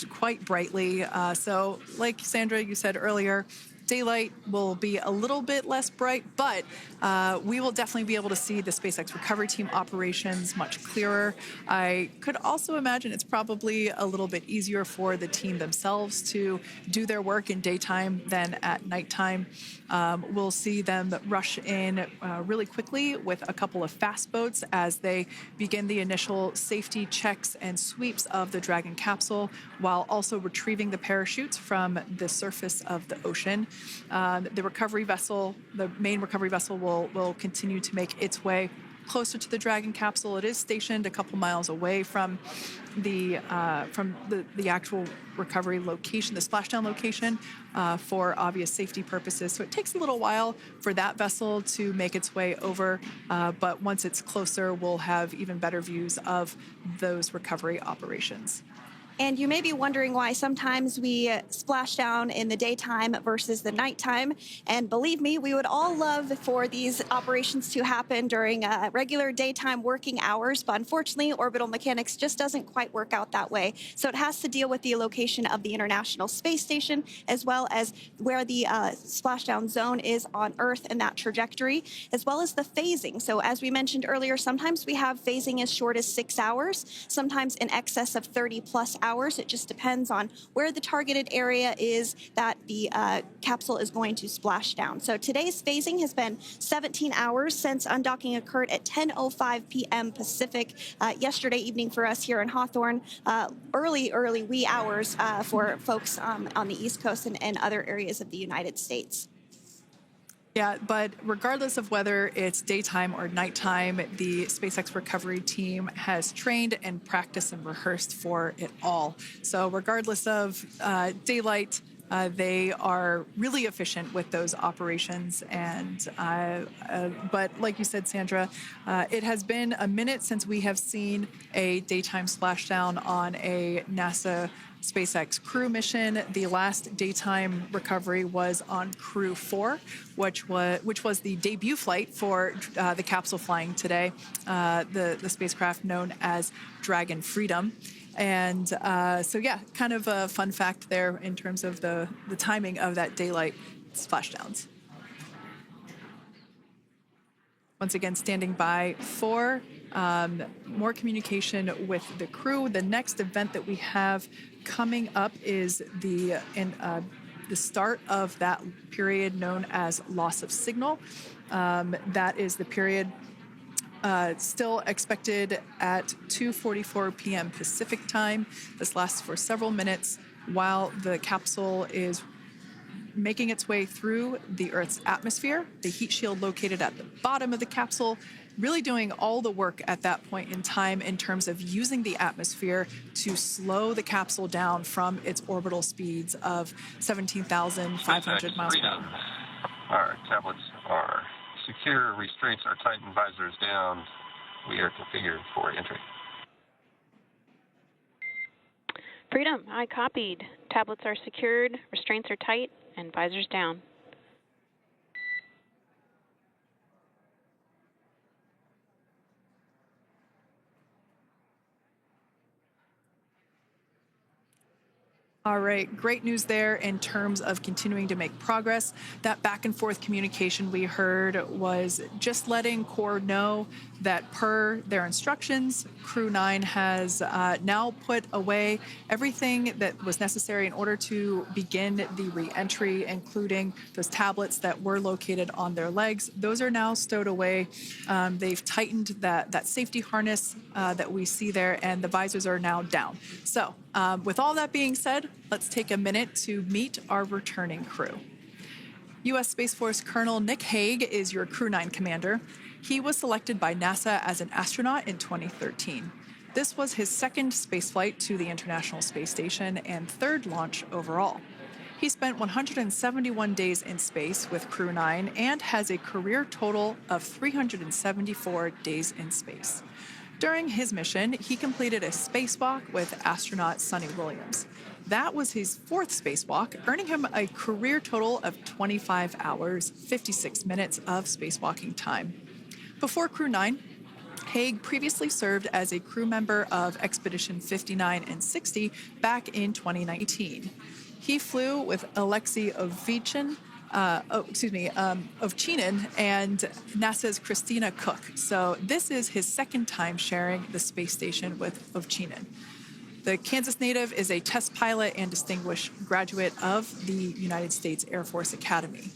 quite brightly. So like Sandra, you said earlier, daylight will be a little bit less bright, but we will definitely be able to see the SpaceX recovery team operations much clearer. I could also imagine it's probably a little bit easier for the team themselves to do their work in daytime than at nighttime. We'll see them rush in really quickly with a couple of fast boats as they begin the initial safety checks and sweeps of the Dragon capsule, while also retrieving the parachutes from the surface of the ocean. The recovery vessel, the main recovery vessel, will continue to make its way closer to the Dragon capsule. It is stationed a couple miles away from the actual recovery location, the splashdown location, for obvious safety purposes. So it takes a little while for that vessel to make its way over, but once it's closer, we'll have even better views of those recovery operations. And you may be wondering why sometimes we splash down in the daytime versus the nighttime. And believe me, we would all love for these operations to happen during regular daytime working hours. But unfortunately, orbital mechanics just doesn't quite work out that way. So it has to deal with the location of the International Space Station, as well as where the splashdown zone is on Earth and that trajectory, as well as the phasing. So as we mentioned earlier, sometimes we have phasing as short as 6 hours, sometimes in excess of 30 plus hours. It just depends on where the targeted area is that the capsule is going to splash down. So today's phasing has been 17 hours since undocking occurred at 10:05 p.m. Pacific yesterday evening for us here in Hawthorne. Early wee hours for folks on the East Coast and other areas of the United States. Yeah, but regardless of whether it's daytime or nighttime, the SpaceX recovery team has trained and practiced and rehearsed for it all. So regardless of daylight, They are really efficient with those operations. And but like you said, Sandra, it has been a minute since we have seen a daytime splashdown on a NASA SpaceX Crew mission. The last daytime recovery was on Crew-9, which was the debut flight for the capsule flying today, the spacecraft known as Dragon Freedom. And so, yeah, kind of a fun fact there in terms of the timing of that daylight splashdowns. Once again, standing by for more communication with the crew. The next event that we have coming up is the start of that period known as loss of signal. That is the period still expected at 2:44 p.m. Pacific time. This lasts for several minutes while the capsule is making its way through the Earth's atmosphere. The heat shield located at the bottom of the capsule really doing all the work at that point in time in terms of using the atmosphere to slow the capsule down from its orbital speeds of 17,500 miles per hour. Our tablets are secure, restraints are tightened, visors down. We are configured for entry. Freedom, I copied. Tablets are secured, restraints are tight, and visors down. All right, great news there in terms of continuing to make progress. That back and forth communication we heard was just letting Core know that per their instructions, Crew-9 has now put away everything that was necessary in order to begin the re-entry, including those tablets that were located on their legs. Those are now stowed away. They've tightened that safety harness that we see there, and the visors are now down. So with all that being said, let's take a minute to meet our returning crew. U.S. Space Force Colonel Nick Hague is your Crew-9 commander. He was selected by NASA as an astronaut in 2013. This was his second spaceflight to the International Space Station and third launch overall. He spent 171 days in space with Crew-9 and has a career total of 374 days in space. During his mission, he completed a spacewalk with astronaut Suni Williams. That was his fourth spacewalk, earning him a career total of 25 hours, 56 minutes of spacewalking time. Before Crew-9, Hague previously served as a crew member of Expedition 59 and 60 back in 2019. He flew with Alexei Ovchinin and NASA's Christina Cook. So this is his second time sharing the space station with Ovchinin. The Kansas native is a test pilot and distinguished graduate of the United States Air Force Academy.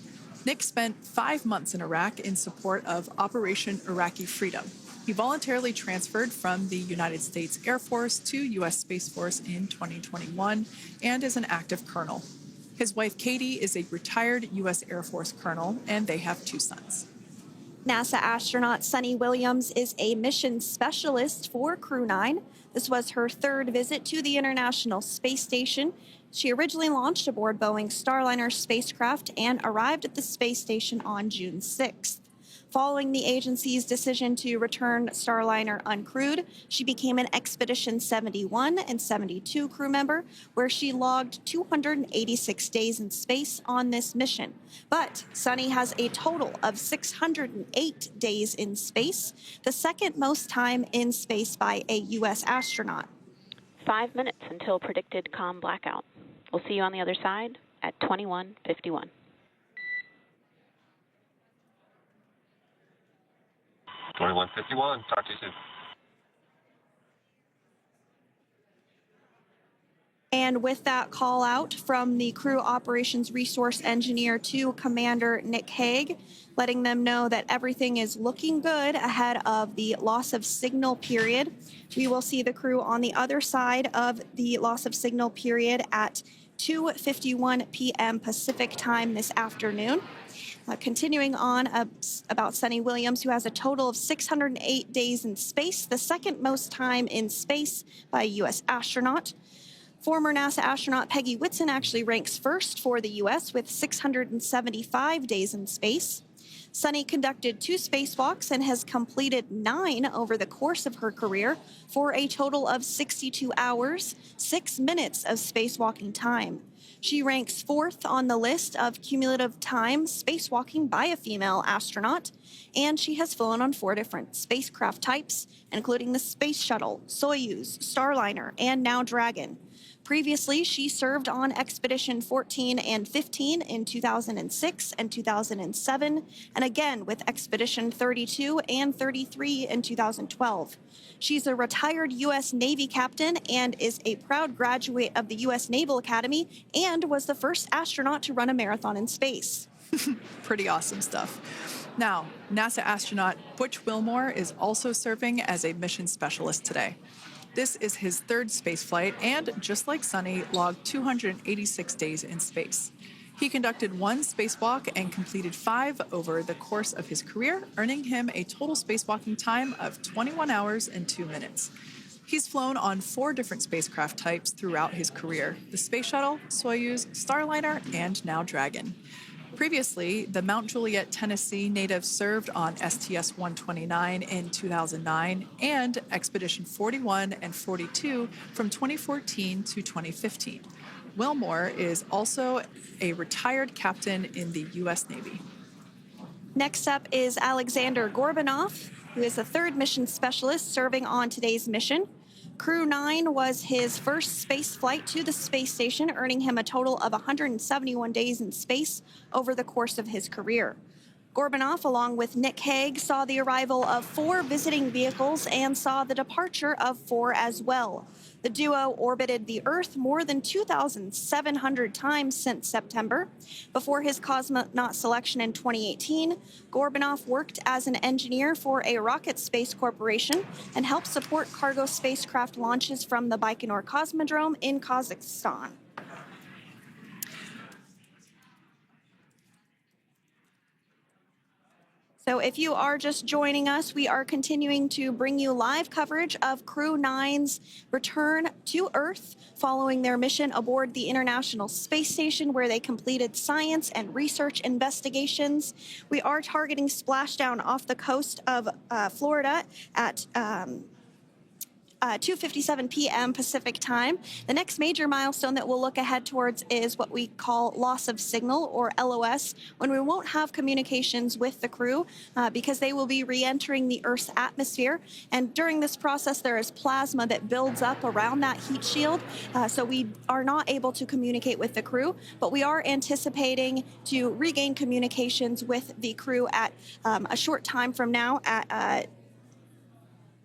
Nick spent 5 months in Iraq in support of Operation Iraqi Freedom. He voluntarily transferred from the United States Air Force to U.S. Space Force in 2021 and is an active colonel. His wife, Katie, is a retired U.S. Air Force colonel, and they have 2 sons. NASA astronaut Suni Williams is a mission specialist for Crew-9. This was her third visit to the International Space Station. She originally launched aboard Boeing Starliner spacecraft and arrived at the space station on June 6th. Following the agency's decision to return Starliner uncrewed, she became an Expedition 71 and 72 crew member, where she logged 286 days in space on this mission. But Suni has a total of 608 days in space, the second most time in space by a U.S. astronaut. 5 minutes until predicted comm blackout. We'll see you on the other side at 21:51. Talk to you soon. And with that call out from the crew operations resource engineer to Commander Nick Hague, letting them know that everything is looking good ahead of the loss of signal period. We will see the crew on the other side of the loss of signal period at 2:51 p.m. Pacific time this afternoon. Continuing on about Suni Williams, who has a total of 608 days in space, the second most time in space by a U.S. astronaut. Former NASA astronaut Peggy Whitson actually ranks first for the U.S. with 675 days in space. Sunny conducted 2 spacewalks and has completed 9 over the course of her career for a total of 62 hours, 6 minutes of spacewalking time. She ranks 4th on the list of cumulative time spacewalking by a female astronaut, and she has flown on 4 different spacecraft types, including the Space Shuttle, Soyuz, Starliner, and now Dragon. Previously, she served on Expedition 14 and 15 in 2006 and 2007, and again with Expedition 32 and 33 in 2012. She's a retired U.S. Navy captain and is a proud graduate of the U.S. Naval Academy and was the first astronaut to run a marathon in space. Pretty awesome stuff. Now, NASA astronaut Butch Wilmore is also serving as a mission specialist today. This is his 3rd spaceflight and, just like Sunny, logged 286 days in space. He conducted 1 spacewalk and completed 5 over the course of his career, earning him a total spacewalking time of 21 hours and 2 minutes. He's flown on 4 different spacecraft types throughout his career: the Space Shuttle, Soyuz, Starliner, and now Dragon. Previously, the Mount Juliet, Tennessee native served on STS-129 in 2009 and Expedition 41 and 42 from 2014 to 2015. Wilmore is also a retired captain in the U.S. Navy. Next up is Alexander Gorbanov, who is the 3rd mission specialist serving on today's mission. Crew-9 was his first space flight to the space station, earning him a total of 171 days in space over the course of his career. Gorbanov, along with Nick Hague, saw the arrival of 4 visiting vehicles and saw the departure of 4 as well. The duo orbited the Earth more than 2,700 times since September. Before his cosmonaut selection in 2018, Gorbanov worked as an engineer for a rocket space corporation and helped support cargo spacecraft launches from the Baikonur Cosmodrome in Kazakhstan. So if you are just joining us, we are continuing to bring you live coverage of Crew-9's return to Earth following their mission aboard the International Space Station, where they completed science and research investigations. We are targeting splashdown off the coast of Florida at 2:57 p.m. Pacific time. The next major milestone that we'll look ahead towards is what we call loss of signal, or LOS, when we won't have communications with the crew because they will be re-entering the Earth's atmosphere. And during this process, there is plasma that builds up around that heat shield, so we are not able to communicate with the crew, but we are anticipating to regain communications with the crew at a short time from now at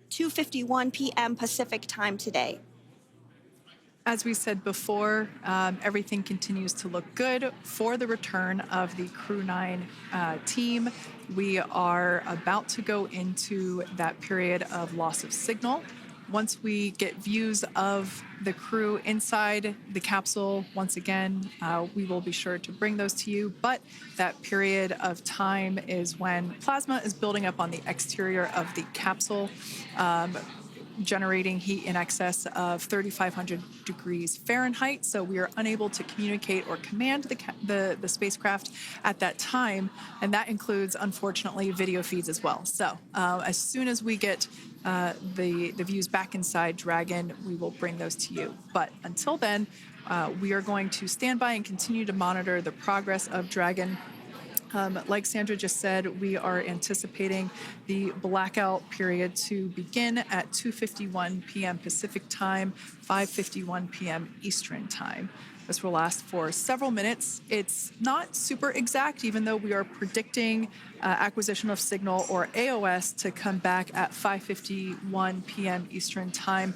2:51 p.m. Pacific time today. As we said before, everything continues to look good for the return of the Crew-9 team. We are about to go into that period of loss of signal. Once we get views of the crew inside the capsule, once again, we will be sure to bring those to you. But that period of time is when plasma is building up on the exterior of the capsule, generating heat in excess of 3,500 degrees Fahrenheit. So we are unable to communicate or command the spacecraft at that time. And that includes, unfortunately, video feeds as well. So as soon as we get the views back inside Dragon, we will bring those to you. But until then, we are going to stand by and continue to monitor the progress of Dragon. Like Sandra just said, we are anticipating the blackout period to begin at 2:51 p.m. Pacific time, 5:51 p.m. Eastern time. This will last for several minutes. It's not super exact, even though we are predicting acquisition of signal, or AOS, to come back at 5:51 p.m. Eastern time.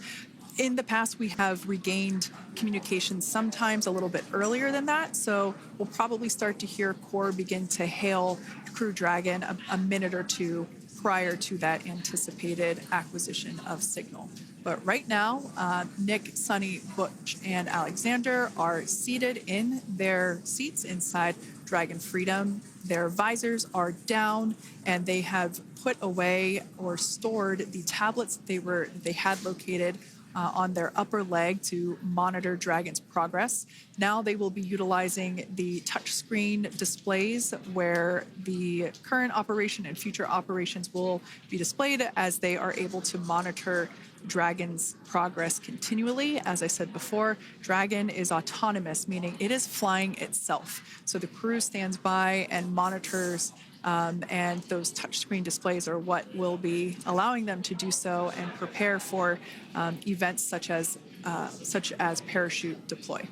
In the past, we have regained communication sometimes a little bit earlier than that, so we'll probably start to hear Core begin to hail Crew Dragon a minute or two prior to that anticipated acquisition of signal. But right now, Nick, Sunny, Butch, and Alexander are seated in their seats inside Dragon Freedom. Their visors are down, and they have put away or stored the tablets they had located on their upper leg to monitor Dragon's progress. Now they will be utilizing the touchscreen displays where the current operation and future operations will be displayed as they are able to monitor Dragon's progress continually. As I said before, Dragon is autonomous, meaning it is flying itself. So the crew stands by and monitors, and those touchscreen displays are what will be allowing them to do so and prepare for events such as parachute deploy.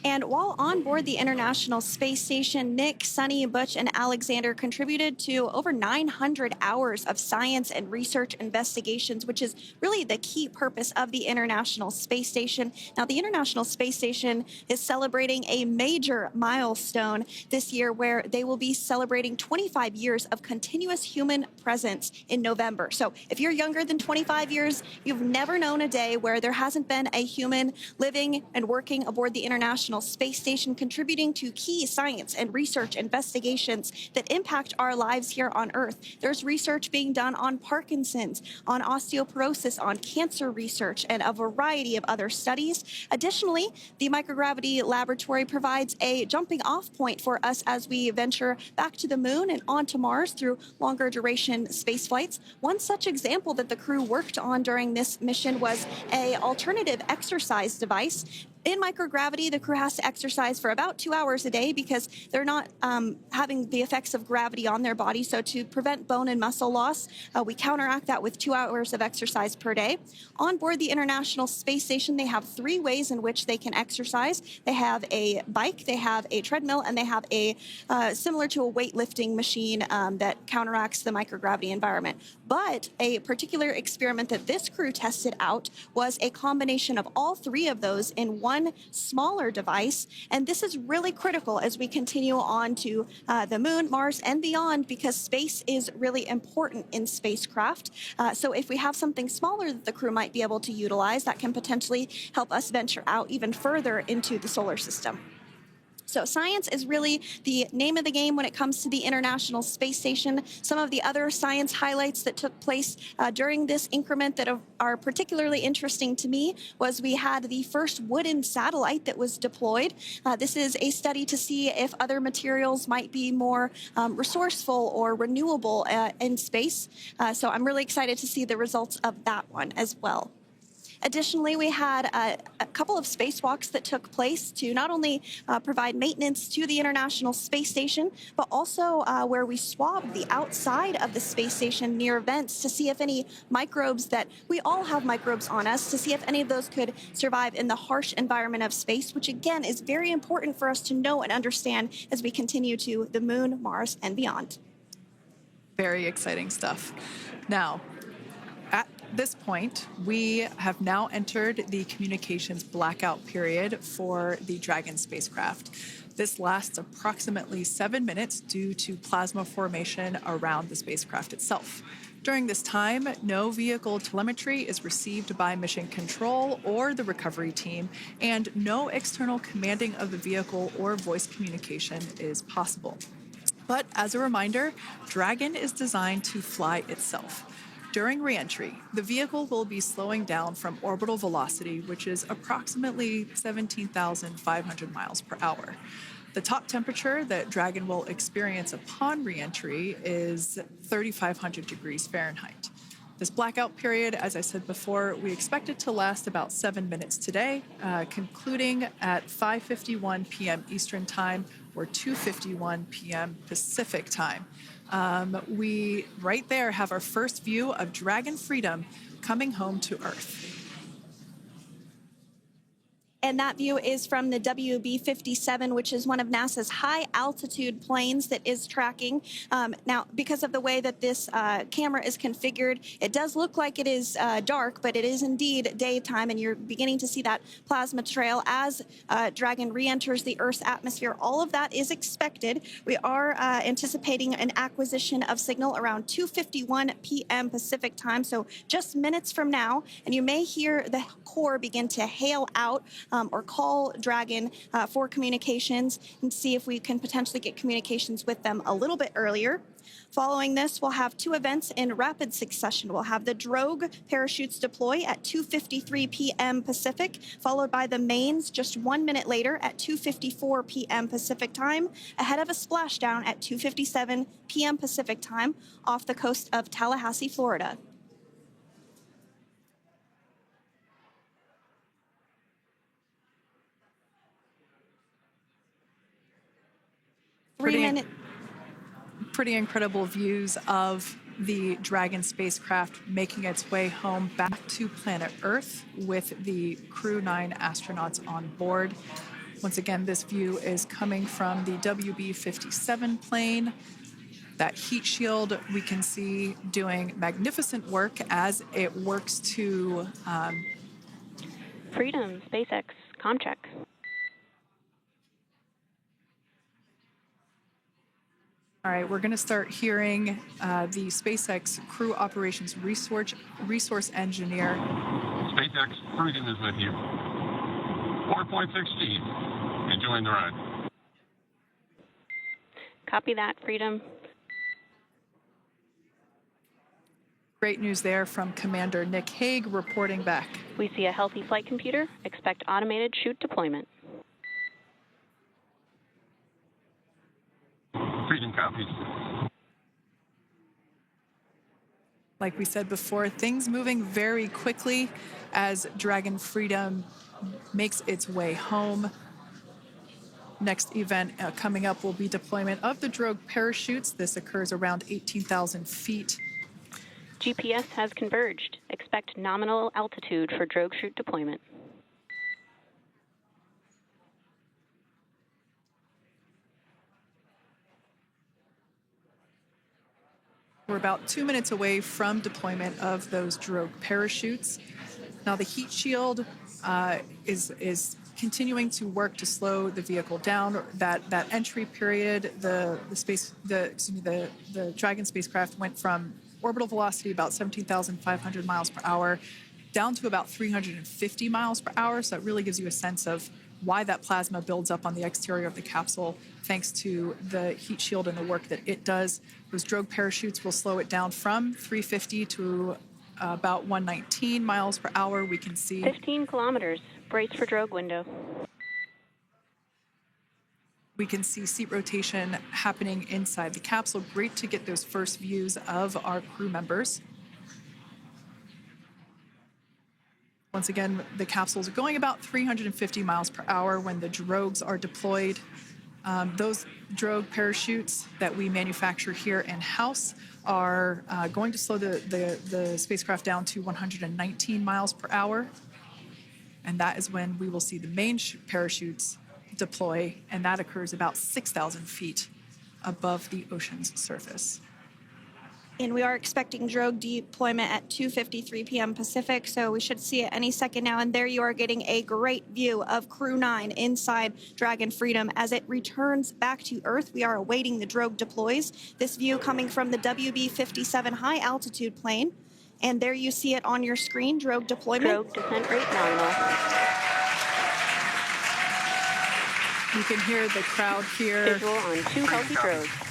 And while on board the International Space Station, Nick, Sunny, Butch, and Alexander contributed to over 900 hours of science and research investigations, which is really the key purpose of the International Space Station. Now, the International Space Station is celebrating a major milestone this year where they will be celebrating 25 years of continuous human presence in November. So if you're younger than 25 years, you've never known a day where there hasn't been a human living and working aboard the International Space Station, contributing to key science and research investigations that impact our lives here on Earth. There's research being done on Parkinson's, on osteoporosis, on cancer research, and a variety of other studies. Additionally, the microgravity laboratory provides a jumping off point for us as we venture back to the moon and onto Mars through longer duration space flights. One such example that the crew worked on during this mission was an alternative exercise device. In microgravity, the crew has to exercise for about 2 hours a day because they're not having the effects of gravity on their body. So to prevent bone and muscle loss, we counteract that with 2 hours of exercise per day. On board the International Space Station, they have 3 ways in which they can exercise. They have a bike, they have a treadmill, and they have a similar to a weightlifting machine that counteracts the microgravity environment. But a particular experiment that this crew tested out was a combination of all 3 of those in one smaller device. And this is really critical as we continue on to the moon, Mars, and beyond, because space is really important in spacecraft. So if we have something smaller that the crew might be able to utilize, that can potentially help us venture out even further into the solar system. So science is really the name of the game when it comes to the International Space Station. Some of the other science highlights that took place during this increment that are particularly interesting to me was we had the first wooden satellite that was deployed. This is a study to see if other materials might be more resourceful or renewable in space. So I'm really excited to see the results of that one as well. Additionally, we had a couple of spacewalks that took place to not only provide maintenance to the International Space Station, but also where we swabbed the outside of the space station near vents to see if any microbes that we all have microbes on us, to see if any of those could survive in the harsh environment of space, which again is very important for us to know and understand as we continue to the moon, Mars, and beyond. Very exciting stuff. Now, at this point, we have now entered the communications blackout period for the Dragon spacecraft. This lasts approximately 7 minutes due to plasma formation around the spacecraft itself. During this time, no vehicle telemetry is received by mission control or the recovery team, and no external commanding of the vehicle or voice communication is possible. But as a reminder, Dragon is designed to fly itself. During re-entry, the vehicle will be slowing down from orbital velocity, which is approximately 17,500 miles per hour. The top temperature that Dragon will experience upon re-entry is 3,500 degrees Fahrenheit. This blackout period, as I said before, we expect it to last about 7 minutes today, concluding at 5:51 p.m. Eastern Time or 2:51 p.m. Pacific Time. We right there have our first view of Dragon Freedom coming home to Earth. And that view is from the WB-57, which is one of NASA's high-altitude planes that is tracking. Now, because of the way that this camera is configured, it does look like it is dark, but it is indeed daytime, and you're beginning to see that plasma trail as Dragon re-enters the Earth's atmosphere. All of that is expected. We are anticipating an acquisition of signal around 2:51 p.m. Pacific Time, so just minutes from now, and you may hear the core begin to hail out or call Dragon for communications and see if we can potentially get communications with them a little bit earlier. Following this, we'll have two events in rapid succession. We'll have the drogue parachutes deploy at 2:53 p.m. Pacific, followed by the mains just 1 minute later at 2:54 p.m. Pacific time, ahead of a splashdown at 2:57 p.m. Pacific time off the coast of Tallahassee, Florida. Pretty incredible views of the Dragon spacecraft making its way home back to planet Earth with the Crew-9 astronauts on board. Once again, this view is coming from the WB-57 plane. That heat shield we can see doing magnificent work as it works to... Freedom, SpaceX, comm check. All right, we're going to start hearing the SpaceX Crew Operations Resource Engineer. SpaceX Freedom is with you. 4.6 feet. Enjoying the ride. Copy that, Freedom. Great news there from Commander Nick Hague reporting back. We see a healthy flight computer. Expect automated chute deployment. Freedom copies. Like we said before, things moving very quickly as Dragon Freedom makes its way home. Next event coming up will be deployment of the drogue parachutes. This occurs around 18,000 feet. GPS has converged. Expect nominal altitude for drogue chute deployment. We're about 2 minutes away from deployment of those drogue parachutes. Now the heat shield is continuing to work to slow the vehicle down. That entry period, the Dragon spacecraft went from orbital velocity about 17,500 miles per hour down to about 350 miles per hour. So it really gives you a sense of why that plasma builds up on the exterior of the capsule, thanks to the heat shield and the work that it does. Those drogue parachutes will slow it down from 350 to about 119 miles per hour. We can see 15 kilometers. Brace for drogue window. We can see seat rotation happening inside the capsule. Great to get those first views of our crew members. Once again, the capsules are going about 350 miles per hour when the drogues are deployed. Those drogue parachutes that we manufacture here in-house are going to slow the spacecraft down to 119 miles per hour. And that is when we will see the main parachutes deploy, and that occurs about 6,000 feet above the ocean's surface. And we are expecting drogue deployment at 2:53 p.m. Pacific, so we should see it any second now. And there you are getting a great view of Crew-9 inside Dragon Freedom as it returns back to Earth. We are awaiting the drogue deploys. This view coming from the WB-57 high-altitude plane. And there you see it on your screen, drogue deployment. Drogue descent rate nominal. You can hear the crowd here. Visual on 2 healthy drogues.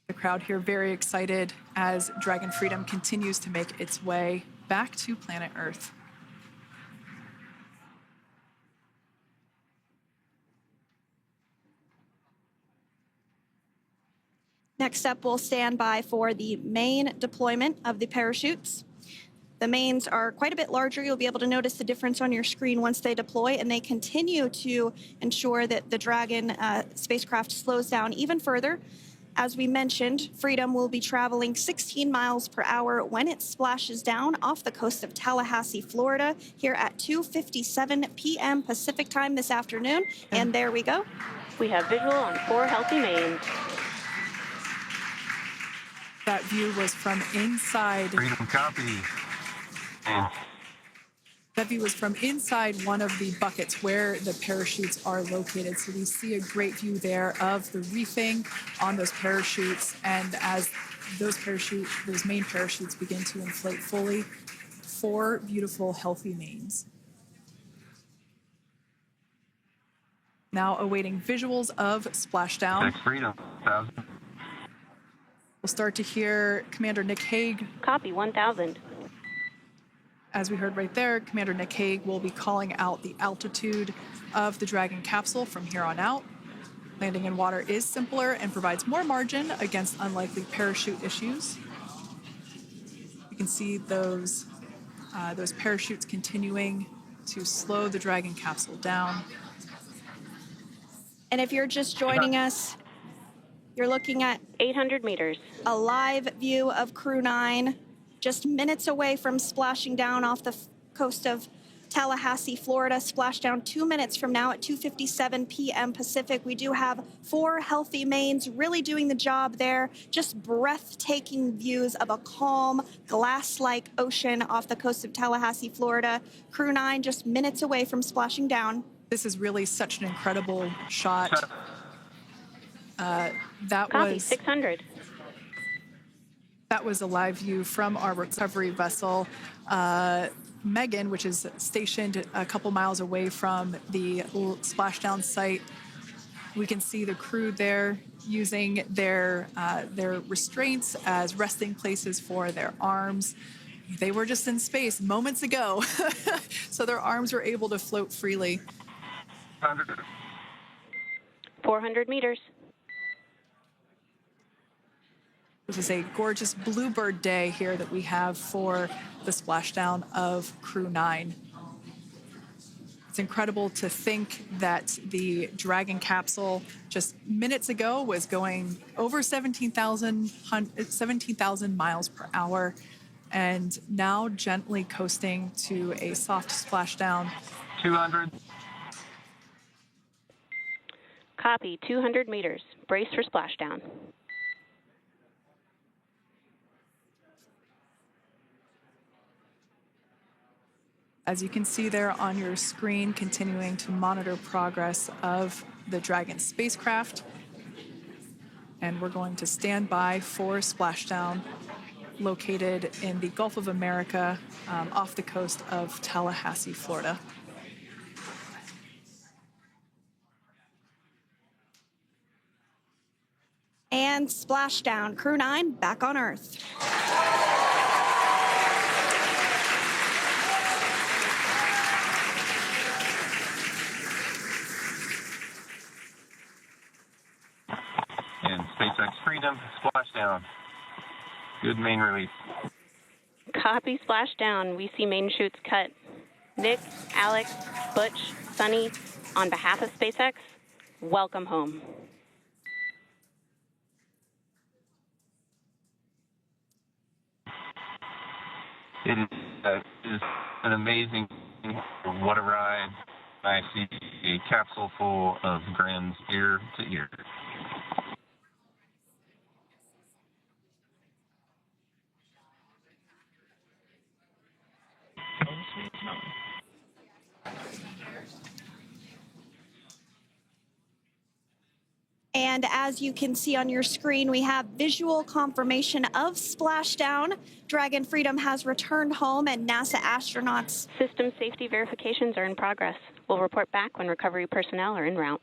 The crowd here very excited as Dragon Freedom continues to make its way back to planet Earth. Next up, we'll stand by for the main deployment of the parachutes. The mains are quite a bit larger. You'll be able to notice the difference on your screen once they deploy, and they continue to ensure that the Dragon spacecraft slows down even further. As we mentioned, Freedom will be traveling 16 miles per hour when it splashes down off the coast of Tallahassee, Florida, here at 2:57 p.m. Pacific time this afternoon. And there we go. We have visual on 4 healthy mains. That view was from inside. Freedom copy. That view was from inside one of the buckets where the parachutes are located. So we see a great view there of the reefing on those parachutes. And as those main parachutes begin to inflate fully, 4 beautiful, healthy mains. Now awaiting visuals of splashdown. Freedom, 1,000. We'll start to hear Commander Nick Hague. Copy, 1,000. As we heard right there, Commander Nick Hague will be calling out the altitude of the Dragon capsule from here on out. Landing in water is simpler and provides more margin against unlikely parachute issues. You can see those parachutes continuing to slow the Dragon capsule down. And if you're just joining us, you're looking at 800 meters. a live view of Crew-9, just minutes away from splashing down off the coast of Tallahassee, Florida. Splashdown 2 minutes from now at 2:57 p.m. Pacific. We do have 4 healthy mains really doing the job there. Just breathtaking views of a calm, glass-like ocean off the coast of Tallahassee, Florida. Crew-9 just minutes away from splashing down. This is really such an incredible shot. Copy, 600. That was a live view from our recovery vessel, Megan, which is stationed a couple miles away from the splashdown site. We can see the crew there using their restraints as resting places for their arms. They were just in space moments ago, so their arms were able to float freely. 400 meters. This is a gorgeous bluebird day here that we have for the splashdown of Crew-9. It's incredible to think that the Dragon capsule just minutes ago was going over 17,000 miles per hour, and now gently coasting to a soft splashdown. 200. Copy, 200 meters. Brace for splashdown. As you can see there on your screen, continuing to monitor progress of the Dragon spacecraft. And we're going to stand by for splashdown located in the Gulf of America off the coast of Tallahassee, Florida. And splashdown. Crew-9 back on Earth. And SpaceX Freedom, splashdown. Good main release. Copy, splashdown. We see main chutes cut. Nick, Alex, Butch, Sunny, on behalf of SpaceX, welcome home. It is an amazing, what a ride. I see a capsule full of grins ear to ear. And as you can see on your screen, we have visual confirmation of splashdown. Dragon Freedom has returned home, and NASA astronauts. System safety verifications are in progress. We'll report back when recovery personnel are en route.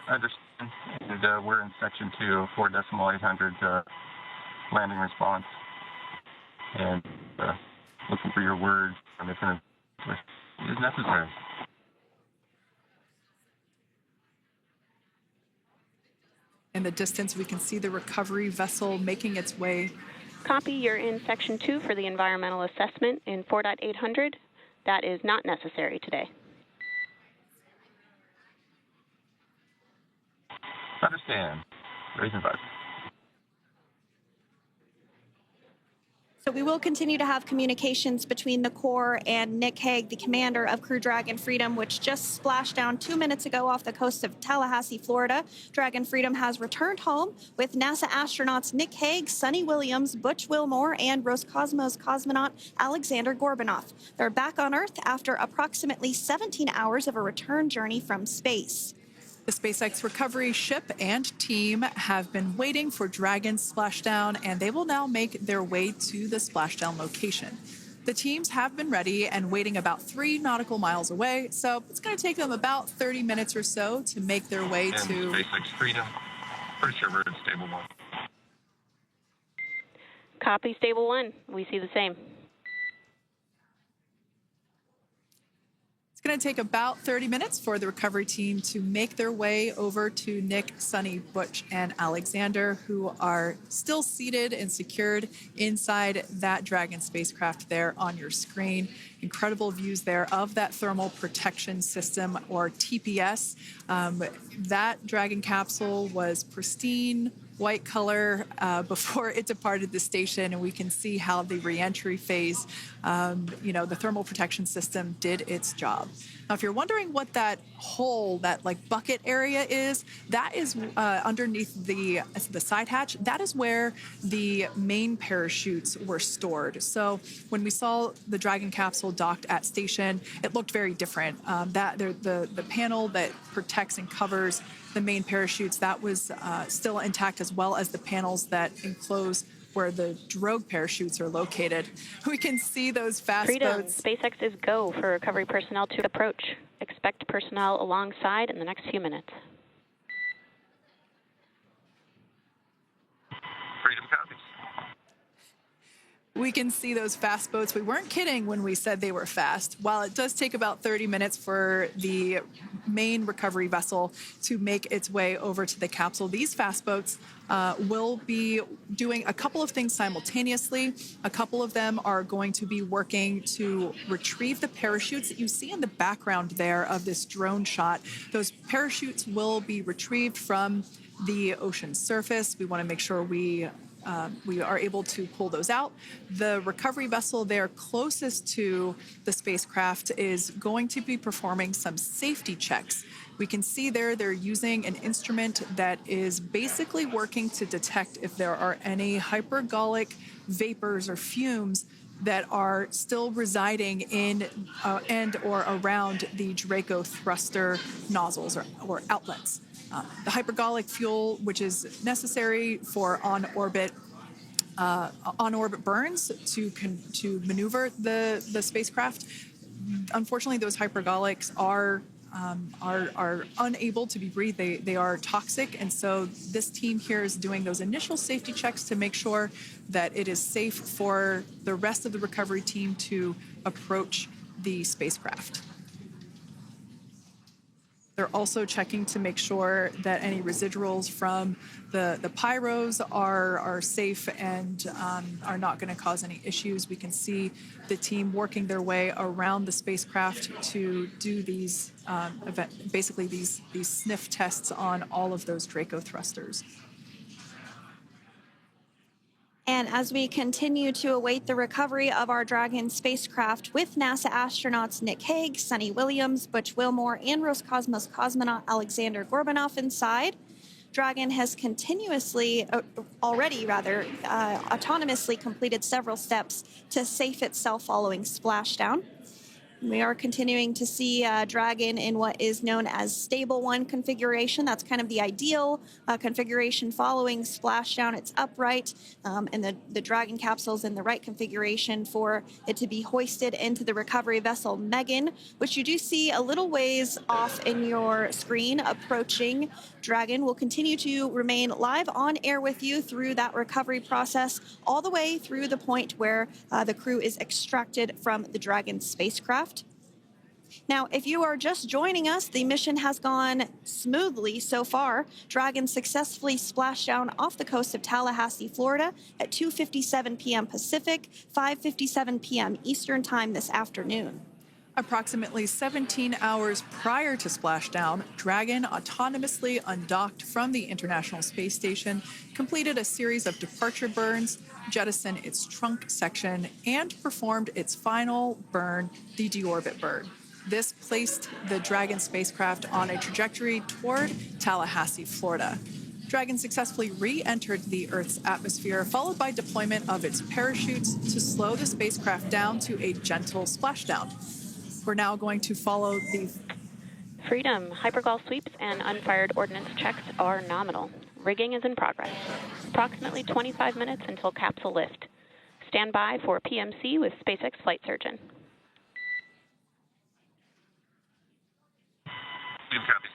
Understand, and we're in section 2, 4.800 landing response, and looking for your words on if it is necessary. In the distance, we can see the recovery vessel making its way. Copy, you're in section 2 for the environmental assessment in 4.800. That is not necessary today. Understand. Raising 5. So we will continue to have communications between the Corps and Nick Hague, the commander of Crew Dragon Freedom, which just splashed down 2 minutes ago off the coast of Tallahassee, Florida. Dragon Freedom has returned home with NASA astronauts Nick Hague, Sunny Williams, Butch Wilmore, and Roscosmos cosmonaut Alexander Gorbanov. They're back on Earth after approximately 17 hours of a return journey from space. The SpaceX recovery ship and team have been waiting for Dragon's splashdown, and they will now make their way to the splashdown location. The teams have been ready and waiting about 3 nautical miles away, so it's going to take them about 30 minutes or so to make their way and to SpaceX Freedom. Pretty sure we're in stable 1. Copy, stable 1. We see the same. It's going to take about 30 minutes for the recovery team to make their way over to Nick, Sunny, Butch, and Alexander, who are still seated and secured inside that Dragon spacecraft there on your screen. Incredible views there of that thermal protection system, or TPS. That Dragon capsule was pristine, white color before it departed the station, and we can see how the reentry phase, the thermal protection system did its job. Now, if you're wondering what that hole, that like bucket area is, that is underneath the side hatch. That is where the main parachutes were stored. So when we saw the Dragon capsule docked at station, it looked very different. The panel that protects and covers the main parachutes, that was still intact, as well as the panels that enclose where the drogue parachutes are located. We can see those fast Freedom, boats. SpaceX is go for recovery personnel to approach. Expect personnel alongside in the next few minutes. Freedom copies. We can see those fast boats. We weren't kidding when we said they were fast. While it does take about 30 minutes for the main recovery vessel to make its way over to the capsule, these fast boats will be doing a couple of things simultaneously. A couple of them are going to be working to retrieve the parachutes that you see in the background there of this drone shot. Those parachutes will be retrieved from the ocean surface. We want to make sure we are able to pull those out. The recovery vessel there closest to the spacecraft is going to be performing some safety checks. We can see there they're using an instrument that is basically working to detect if there are any hypergolic vapors or fumes that are still residing in and or around the Draco thruster nozzles or outlets. The hypergolic fuel, which is necessary for on-orbit burns to maneuver the spacecraft. Unfortunately, those hypergolics are unable to be breathed. They are toxic, and so this team here is doing those initial safety checks to make sure that it is safe for the rest of the recovery team to approach the spacecraft. They're also checking to make sure that any residuals from the pyros are safe and are not going to cause any issues. We can see the team working their way around the spacecraft to do these these sniff tests on all of those Draco thrusters. And as we continue to await the recovery of our Dragon spacecraft with NASA astronauts Nick Hague, Sunny Williams, Butch Wilmore, and Roscosmos cosmonaut Alexander Gorbanov inside, Dragon has autonomously completed several steps to safe itself following splashdown. We are continuing to see Dragon in what is known as stable 1 configuration. That's kind of the ideal configuration following splashdown. It's upright, and the Dragon capsule is in the right configuration for it to be hoisted into the recovery vessel Megan, which you do see a little ways off in your screen approaching. Dragon will continue to remain live on air with you through that recovery process, all the way through the point where the crew is extracted from the Dragon spacecraft. Now, if you are just joining us, the mission has gone smoothly so far. Dragon successfully splashed down off the coast of Tallahassee, Florida at 2:57 p.m. Pacific, 5:57 p.m. Eastern Time this afternoon. Approximately 17 hours prior to splashdown, Dragon autonomously undocked from the International Space Station, completed a series of departure burns, jettisoned its trunk section, and performed its final burn, the deorbit burn. This placed the Dragon spacecraft on a trajectory toward Tallahassee, Florida. Dragon successfully re-entered the Earth's atmosphere, followed by deployment of its parachutes to slow the spacecraft down to a gentle splashdown. We're now going to follow the... Freedom, hypergol sweeps and unfired ordnance checks are nominal. Rigging is in progress. Approximately 25 minutes until capsule lift. Stand by for PMC with SpaceX flight surgeon. Copy.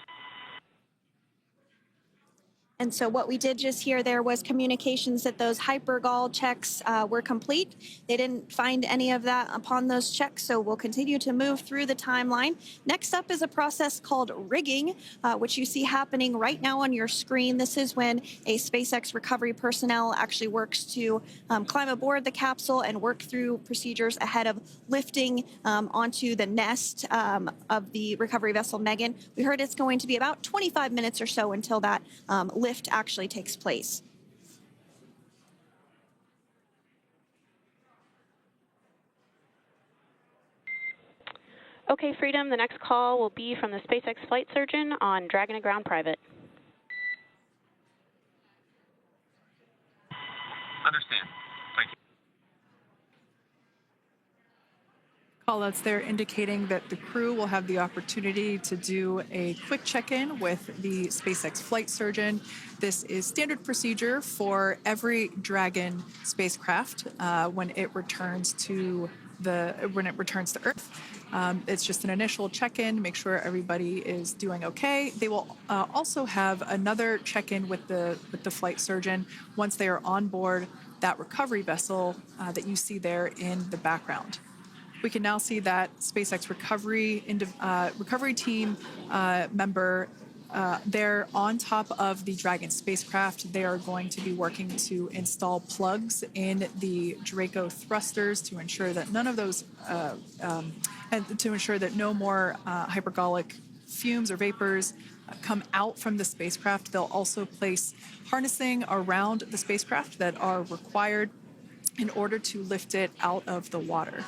And so what we did just hear there was communications that those hypergol checks were complete. They didn't find any of that upon those checks, so we'll continue to move through the timeline. Next up is a process called rigging, which you see happening right now on your screen. This is when a SpaceX recovery personnel actually works to climb aboard the capsule and work through procedures ahead of lifting onto the nest of the recovery vessel Megan. We heard it's going to be about 25 minutes or so until that lift actually takes place. Okay, Freedom, the next call will be from the SpaceX flight surgeon on Dragon to Ground Private. Understand. Thank you. Callouts there indicating that the crew will have the opportunity to do a quick check-in with the SpaceX flight surgeon. This is standard procedure for every Dragon spacecraft when it returns to Earth. It's just an initial check-in, make sure everybody is doing okay. They will also have another check-in with the flight surgeon once they are on board that recovery vessel that you see there in the background. We can now see that SpaceX recovery team member they're on top of the Dragon spacecraft. They are going to be working to install plugs in the Draco thrusters to ensure that none of those, and to ensure that no more hypergolic fumes or vapors come out from the spacecraft. They'll also place harnessing around the spacecraft that are required in order to lift it out of the water.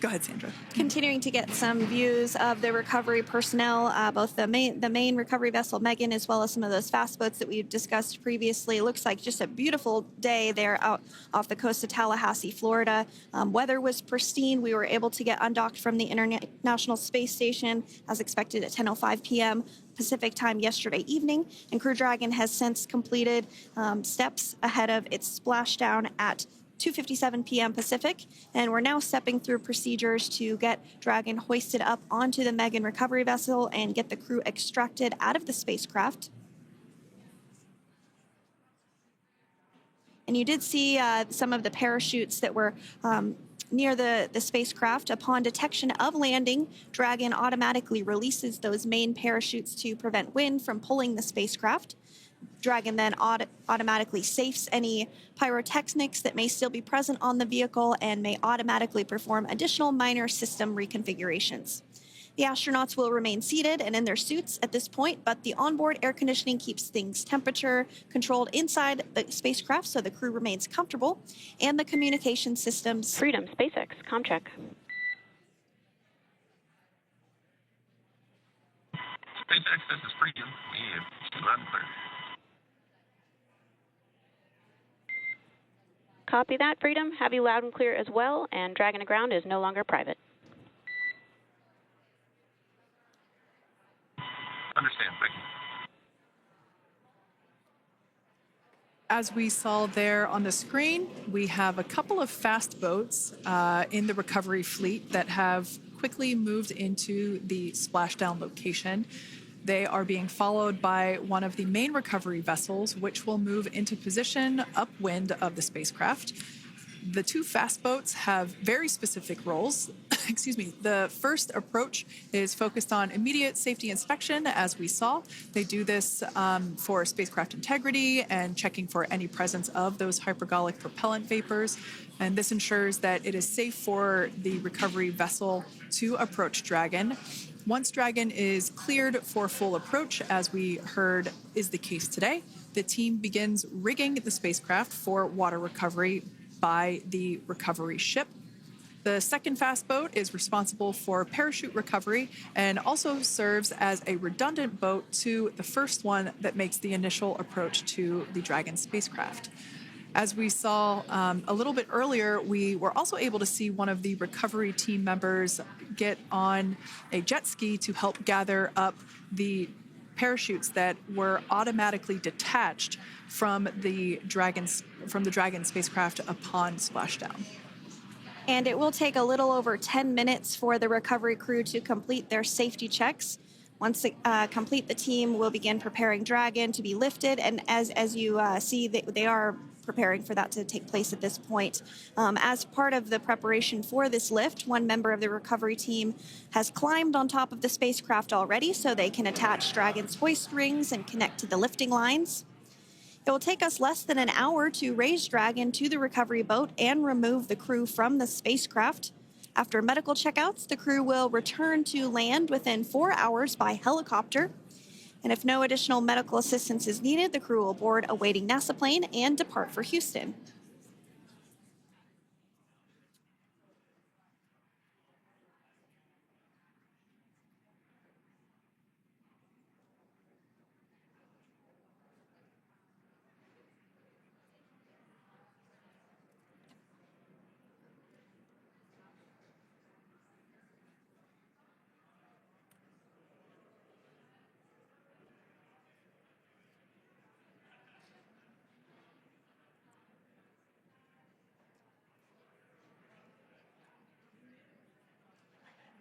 Go ahead, Sandra. Continuing to get some views of the recovery personnel, both the main recovery vessel Megan, as well as some of those fast boats that we've discussed previously. It looks like just a beautiful day there out off the coast of Tallahassee, Florida. Weather was pristine. We were able to get undocked from the International Space Station as expected at 10:05 p.m. Pacific time yesterday evening, and Crew Dragon has since completed steps ahead of its splashdown at 2:57 p.m. Pacific, and we're now stepping through procedures to get Dragon hoisted up onto the Megan recovery vessel and get the crew extracted out of the spacecraft. And you did see some of the parachutes that were near the spacecraft. Upon detection of landing, Dragon automatically releases those main parachutes to prevent wind from pulling the spacecraft. Dragon then automatically safes any pyrotechnics that may still be present on the vehicle and may automatically perform additional minor system reconfigurations. The astronauts will remain seated and in their suits at this point, but the onboard air conditioning keeps things temperature controlled inside the spacecraft so the crew remains comfortable, and the communication systems. Freedom, SpaceX, ComCheck. SpaceX, this is Freedom. We loud and clear. Copy that, Freedom. Have you loud and clear as well, and Dragon to Ground is no longer private. Understand, thank you. As we saw there on the screen, we have a couple of fast boats in the recovery fleet that have quickly moved into the splashdown location. They are being followed by one of the main recovery vessels, which will move into position upwind of the spacecraft. The two fast boats have very specific roles. Excuse me. The first approach is focused on immediate safety inspection, as we saw. They do this for spacecraft integrity and checking for any presence of those hypergolic propellant vapors. And this ensures that it is safe for the recovery vessel to approach Dragon. Once Dragon is cleared for full approach, as we heard is the case today, the team begins rigging the spacecraft for water recovery by the recovery ship. The second fast boat is responsible for parachute recovery and also serves as a redundant boat to the first one that makes the initial approach to the Dragon spacecraft. As we saw a little bit earlier, we were also able to see one of the recovery team members get on a jet ski to help gather up the parachutes that were automatically detached from the Dragon spacecraft upon splashdown. And it will take a little over 10 minutes for the recovery crew to complete their safety checks. Once they complete, the team will begin preparing Dragon to be lifted. And as you see, they are preparing for that to take place at this point. As part of the preparation for this lift, one member of the recovery team has climbed on top of the spacecraft already so they can attach Dragon's hoist rings and connect to the lifting lines. It will take us less than an hour to raise Dragon to the recovery boat and remove the crew from the spacecraft. After medical checkouts, the crew will return to land within 4 hours by helicopter. And if no additional medical assistance is needed, the crew will board a waiting NASA plane and depart for Houston.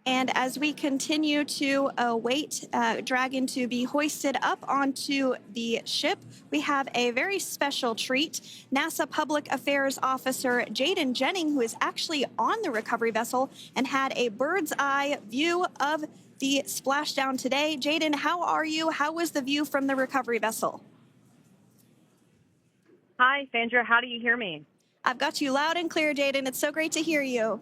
And as we continue to await Dragon to be hoisted up onto the ship, we have a very special treat. NASA Public Affairs Officer Jaden Jennings, who is actually on the recovery vessel and had a bird's eye view of the splashdown today. Jaden, how are you? How was the view from the recovery vessel? Hi, Sandra. How do you hear me? I've got you loud and clear, Jaden. It's so great to hear you.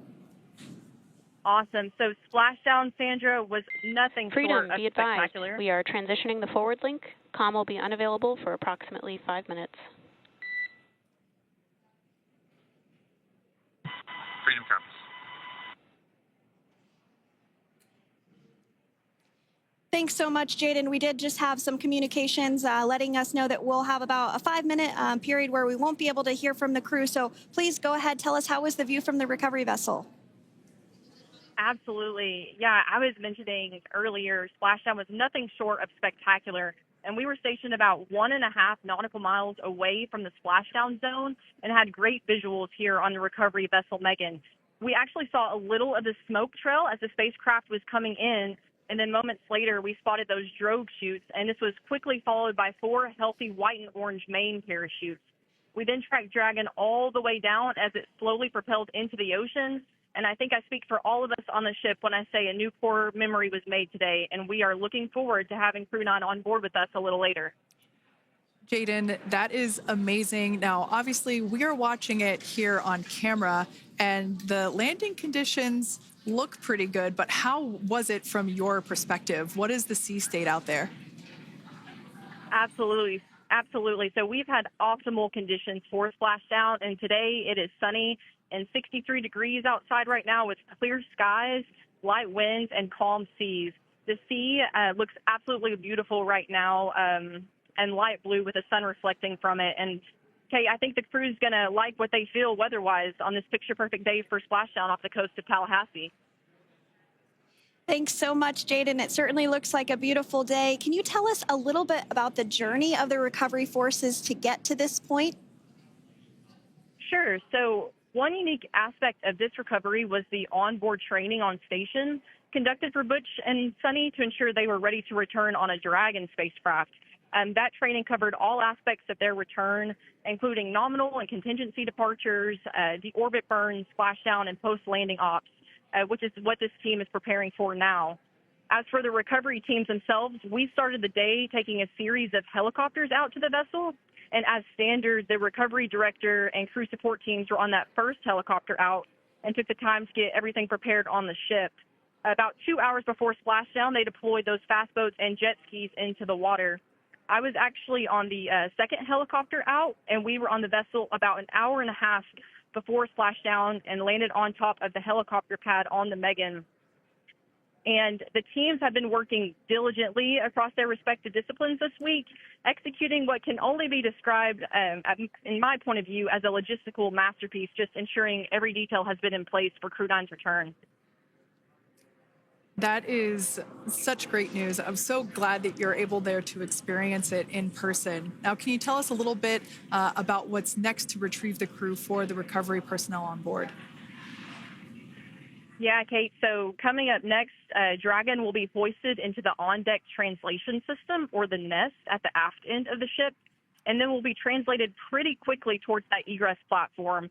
Awesome. So splashdown, Sandra, was nothing Freedom, short of be advised. spectacular. We are transitioning the forward link. Comm will be unavailable for approximately 5 minutes. Freedom comes. Thanks so much, Jaden. We did just have some communications letting us know that we'll have about a 5-minute period where we won't be able to hear from the crew. So please go ahead, tell us, how was the view from the recovery vessel? Absolutely. Yeah, I was mentioning earlier, splashdown was nothing short of spectacular. And we were stationed about 1.5 nautical miles away from the splashdown zone and had great visuals here on the recovery vessel Megan. We actually saw a little of the smoke trail as the spacecraft was coming in. And then moments later, we spotted those drogue chutes, and this was quickly followed by 4 healthy white and orange main parachutes. We then tracked Dragon all the way down as it slowly propelled into the ocean. And I think I speak for all of us on the ship when I say a new core memory was made today, and we are looking forward to having Crew-9 on board with us a little later. Jaden, that is amazing. Now, obviously, we are watching it here on camera, and the landing conditions look pretty good, but how was it from your perspective? What is the sea state out there? Absolutely. Absolutely. So we've had optimal conditions for splashdown, and today it is sunny and 63 degrees outside right now with clear skies, light winds, and calm seas. The sea looks absolutely beautiful right now, and light blue with the sun reflecting from it. And Kay, I think the crew's going to like what they feel weather-wise on this picture-perfect day for splashdown off the coast of Tallahassee. Thanks so much, Jaden. It certainly looks like a beautiful day. Can you tell us a little bit about the journey of the recovery forces to get to this point? Sure. So one unique aspect of this recovery was the onboard training on station conducted for Butch and Sunny to ensure they were ready to return on a Dragon spacecraft. That training covered all aspects of their return, including nominal and contingency departures, deorbit burns, splashdown, and post-landing ops, which is what this team is preparing for now. As for the recovery teams themselves, we started the day taking a series of helicopters out to the vessel. And as standard, the recovery director and crew support teams were on that first helicopter out and took the time to get everything prepared on the ship. About 2 hours before splashdown, they deployed those fast boats and jet skis into the water. I was actually on the second helicopter out, and we were on the vessel about an hour and a half before splashdown and landed on top of the helicopter pad on the Megan. And the teams have been working diligently across their respective disciplines this week, executing what can only be described, in my point of view, as a logistical masterpiece, just ensuring every detail has been in place for Crew-9's return. That is such great news. I'm so glad that you're able there to experience it in person. Now, can you tell us a little bit about what's next to retrieve the crew for the recovery personnel on board? Yeah, Kate. So coming up next, Dragon will be hoisted into the on-deck translation system, or the nest, at the aft end of the ship, and then will be translated pretty quickly towards that egress platform.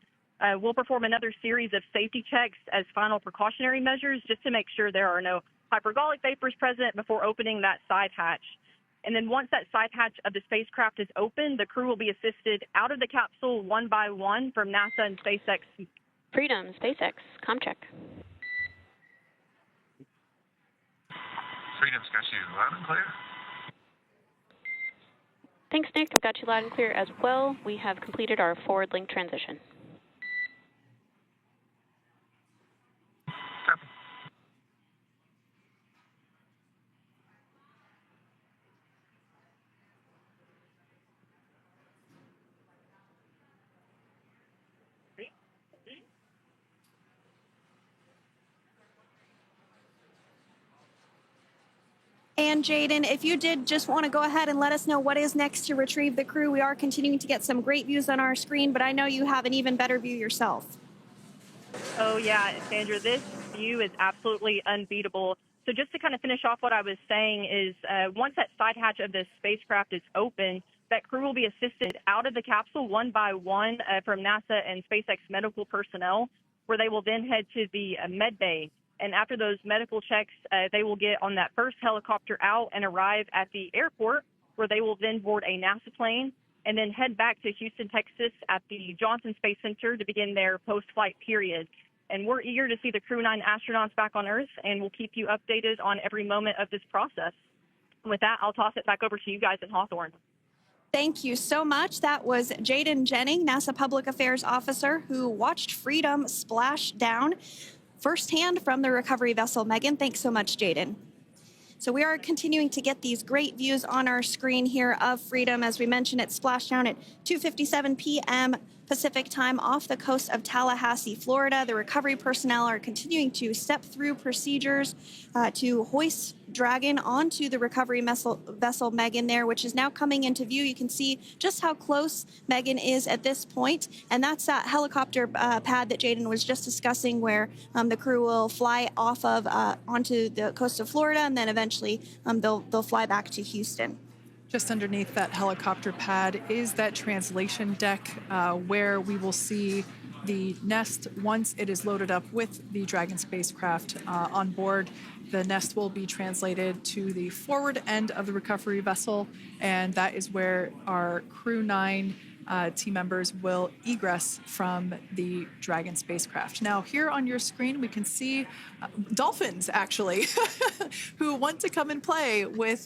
We'll perform another series of safety checks as final precautionary measures just to make sure there are no hypergolic vapors present before opening that side hatch. And then once that side hatch of the spacecraft is open, the crew will be assisted out of the capsule one by one from NASA and SpaceX. Freedom, SpaceX, ComCheck. Freedom's got you loud and clear. Thanks, Nick. I've got you loud and clear as well. We have completed our forward link transition. Copy. And Jaden, if you did just want to go ahead and let us know what is next to retrieve the crew, we are continuing to get some great views on our screen, but I know you have an even better view yourself. Oh, yeah, Sandra, this view is absolutely unbeatable. So just to kind of finish off what I was saying is once that side hatch of the spacecraft is open, that crew will be assisted out of the capsule one by one from NASA and SpaceX medical personnel, where they will then head to the med bay. And after those medical checks, they will get on that first helicopter out and arrive at the airport, where they will then board a NASA plane and then head back to Houston, Texas at the Johnson Space Center to begin their post-flight period. And we're eager to see the Crew-9 astronauts back on Earth, and we'll keep you updated on every moment of this process. With that, I'll toss it back over to you guys in Hawthorne. Thank you so much. That was Jaden Jennings, NASA Public Affairs Officer, who watched Freedom splash down firsthand from the recovery vessel. Megan, thanks so much, Jaden. So we are continuing to get these great views on our screen here of Freedom. As we mentioned, it splashed down at 2:57 p.m. Pacific time off the coast of Tallahassee, Florida. The recovery personnel are continuing to step through procedures to hoist Dragon onto the recovery vessel Megan there, which is now coming into view. You can see just how close Megan is at this point, and that's that helicopter pad that Jaden was just discussing, where the crew will fly off of onto the coast of Florida, and then eventually they'll fly back to Houston. Just underneath that helicopter pad is that translation deck where we will see the nest once it is loaded up with the Dragon spacecraft on board. The nest will be translated to the forward end of the recovery vessel, and that is where our Crew-9 team members will egress from the Dragon spacecraft. Now, here on your screen, we can see dolphins, actually, who want to come and play with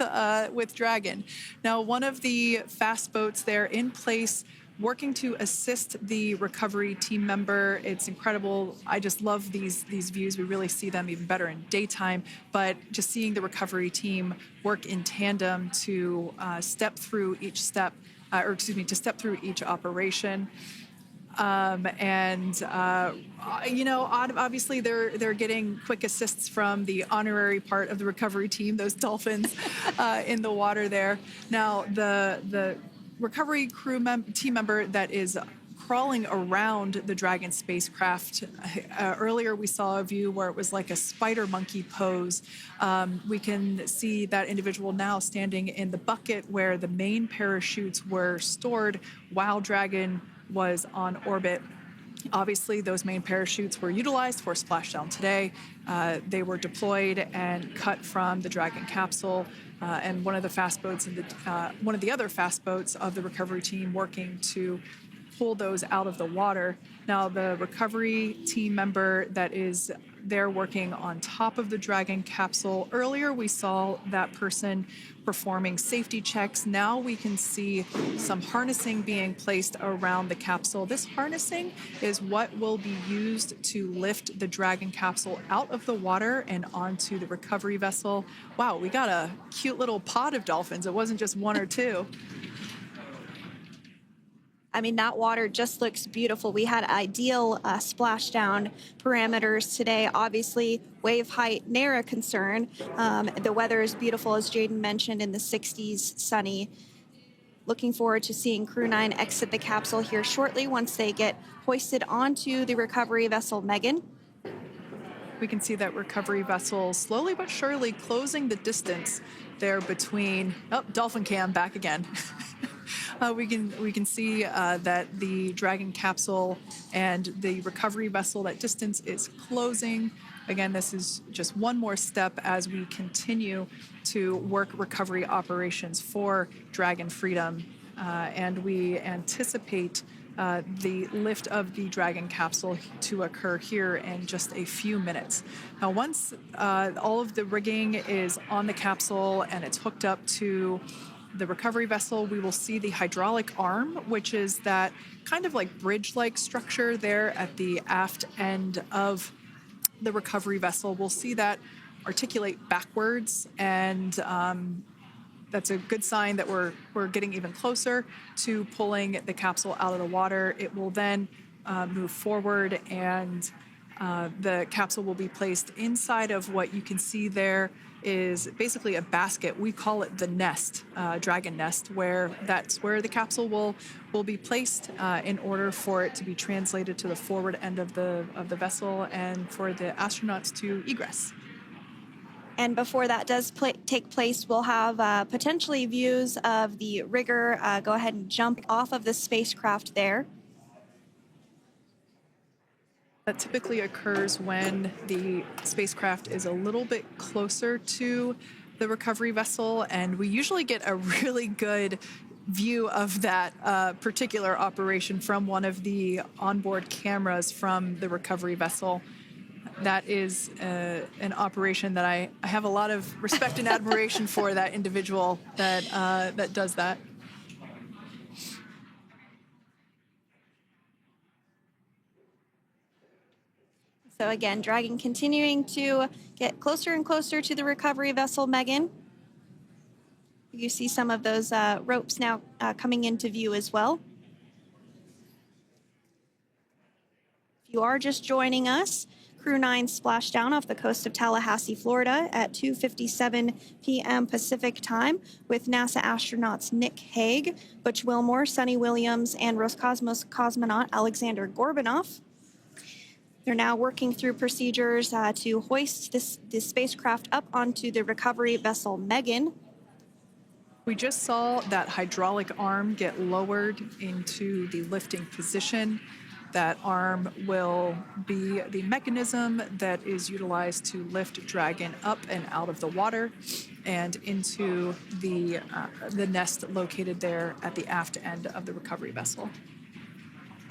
Dragon. Now, one of the fast boats there in place, working to assist the recovery team member. It's incredible. I just love these views. We really see them even better in daytime, but just seeing the recovery team work in tandem to step through each step, to step through each operation. Obviously they're getting quick assists from the honorary part of the recovery team, those dolphins in the water there. Now, the recovery team member that is crawling around the Dragon spacecraft. Earlier, we saw a view where it was like a spider monkey pose. We can see that individual now standing in the bucket where the main parachutes were stored while Dragon was on orbit. Obviously, those main parachutes were utilized for splashdown today. They were deployed and cut from the Dragon capsule, and one of the other fast boats of the recovery team working to pull those out of the water. Now, the recovery team member that is there working on top of the Dragon capsule, earlier we saw that person performing safety checks. Now we can see some harnessing being placed around the capsule. This harnessing is what will be used to lift the Dragon capsule out of the water and onto the recovery vessel. Wow, we got a cute little pod of dolphins. It wasn't just one or two. I mean, that water just looks beautiful. We had ideal splashdown parameters today. Obviously, wave height, ne'er a concern. The weather is beautiful, as Jaden mentioned, in the 60s, sunny. Looking forward to seeing Crew-9 exit the capsule here shortly once they get hoisted onto the recovery vessel Megan. We can see that recovery vessel slowly but surely closing the distance there between, oh, dolphin cam back again. We can see that the Dragon capsule and the recovery vessel, that distance is closing. Again, this is just one more step as we continue to work recovery operations for Dragon Freedom, and we anticipate the lift of the Dragon capsule to occur here in just a few minutes. Now, once all of the rigging is on the capsule and it's hooked up to the recovery vessel, we will see the hydraulic arm, which is that kind of like bridge-like structure there at the aft end of the recovery vessel. We'll see that articulate backwards, and that's a good sign that we're getting even closer to pulling the capsule out of the water. It will then move forward, and the capsule will be placed inside of what you can see there is basically a basket. We call it the nest, Dragon nest, where that's where the capsule will be placed in order for it to be translated to the forward end of the vessel and for the astronauts to egress. And before that does take place, we'll have potentially views of the rigger go ahead and jump off of the spacecraft there. That typically occurs when the spacecraft is a little bit closer to the recovery vessel, and we usually get a really good view of that particular operation from one of the onboard cameras from the recovery vessel. That is an operation that I have a lot of respect and admiration for, that individual that does that. So again, Dragon continuing to get closer and closer to the recovery vessel Megan. You see some of those ropes now coming into view as well. If you are just joining us, Crew-9 Splashdown off the coast of Tallahassee, Florida at 2:57 p.m. Pacific time with NASA astronauts Nick Hague, Butch Wilmore, Sonny Williams, and Roscosmos cosmonaut Alexander Gorbunov. They're now working through procedures to hoist this spacecraft up onto the recovery vessel Megan. We just saw that hydraulic arm get lowered into the lifting position. That arm will be the mechanism that is utilized to lift Dragon up and out of the water and into the nest located there at the aft end of the recovery vessel.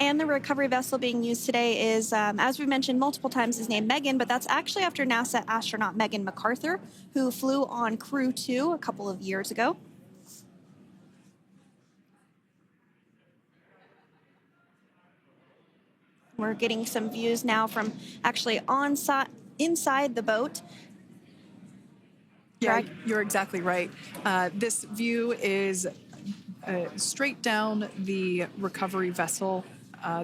And the recovery vessel being used today is, as we mentioned multiple times, is named Megan, but that's actually after NASA astronaut Megan McArthur, who flew on Crew-2 a couple of years ago. We're getting some views now from actually inside the boat. Yeah, you're exactly right. This view is straight down the recovery vessel.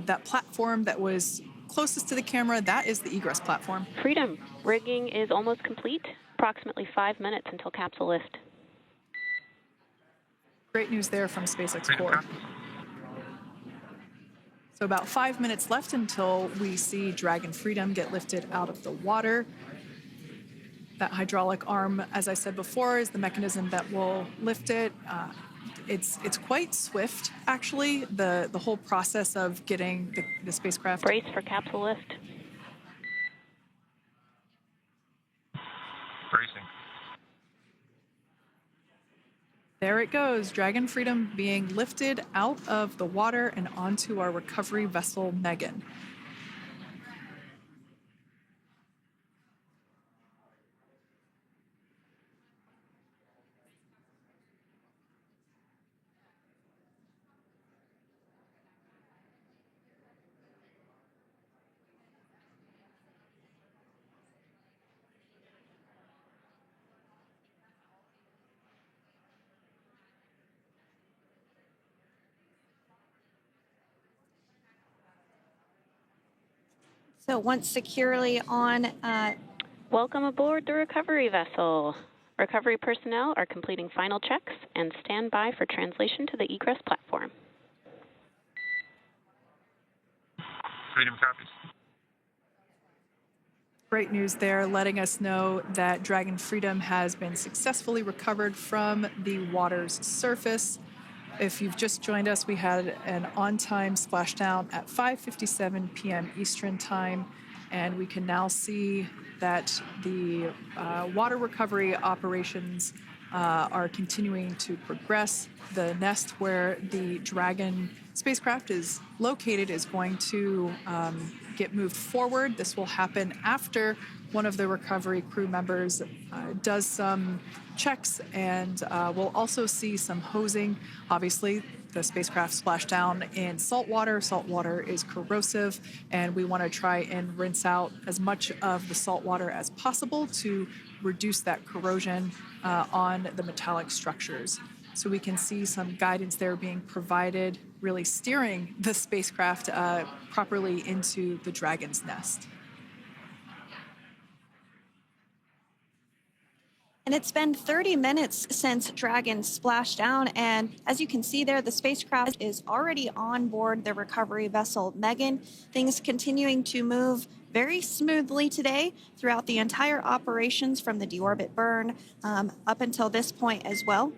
That platform that was closest to the camera, that is the egress platform. Freedom, rigging is almost complete. Approximately 5 minutes until capsule lift. Great news there from SpaceX Core. So about 5 minutes left until we see Dragon Freedom get lifted out of the water. That hydraulic arm, as I said before, is the mechanism that will lift it. It's quite swift, actually, the whole process of getting the spacecraft. Brace for capsule lift. Bracing. There it goes, Dragon Freedom being lifted out of the water and onto our recovery vessel, Megan. So once securely on... Welcome aboard the recovery vessel. Recovery personnel are completing final checks and stand by for translation to the egress platform. Freedom copies. Great news there, letting us know that Dragon Freedom has been successfully recovered from the water's surface. If you've just joined us, we had an on-time splashdown at 5:57 p.m. Eastern Time, and we can now see that the water recovery operations are continuing to progress. The nest where the Dragon spacecraft is located is going to get moved forward. This will happen after one of the recovery crew members does some checks, and we'll also see some hosing. Obviously, the spacecraft splashed down in salt water. Salt water is corrosive, and we want to try and rinse out as much of the salt water as possible to reduce that corrosion on the metallic structures. So we can see some guidance there being provided, really steering the spacecraft properly into the Dragon's nest. And it's been 30 minutes since Dragon splashed down, and as you can see there, the spacecraft is already on board the recovery vessel Megan. Things continuing to move very smoothly today throughout the entire operations from the deorbit burn up until this point as well.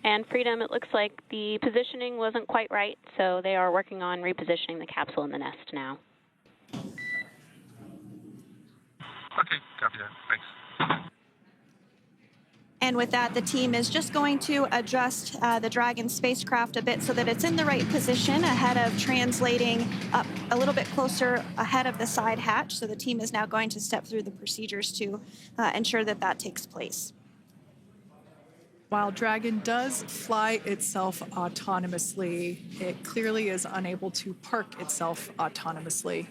And Freedom, it looks like the positioning wasn't quite right, so they are working on repositioning the capsule in the nest now. Okay, copy that. Thanks. And with that, the team is just going to adjust the Dragon spacecraft a bit so that it's in the right position ahead of translating up a little bit closer ahead of the side hatch. So the team is now going to step through the procedures to ensure that that takes place. While Dragon does fly itself autonomously, it clearly is unable to park itself autonomously.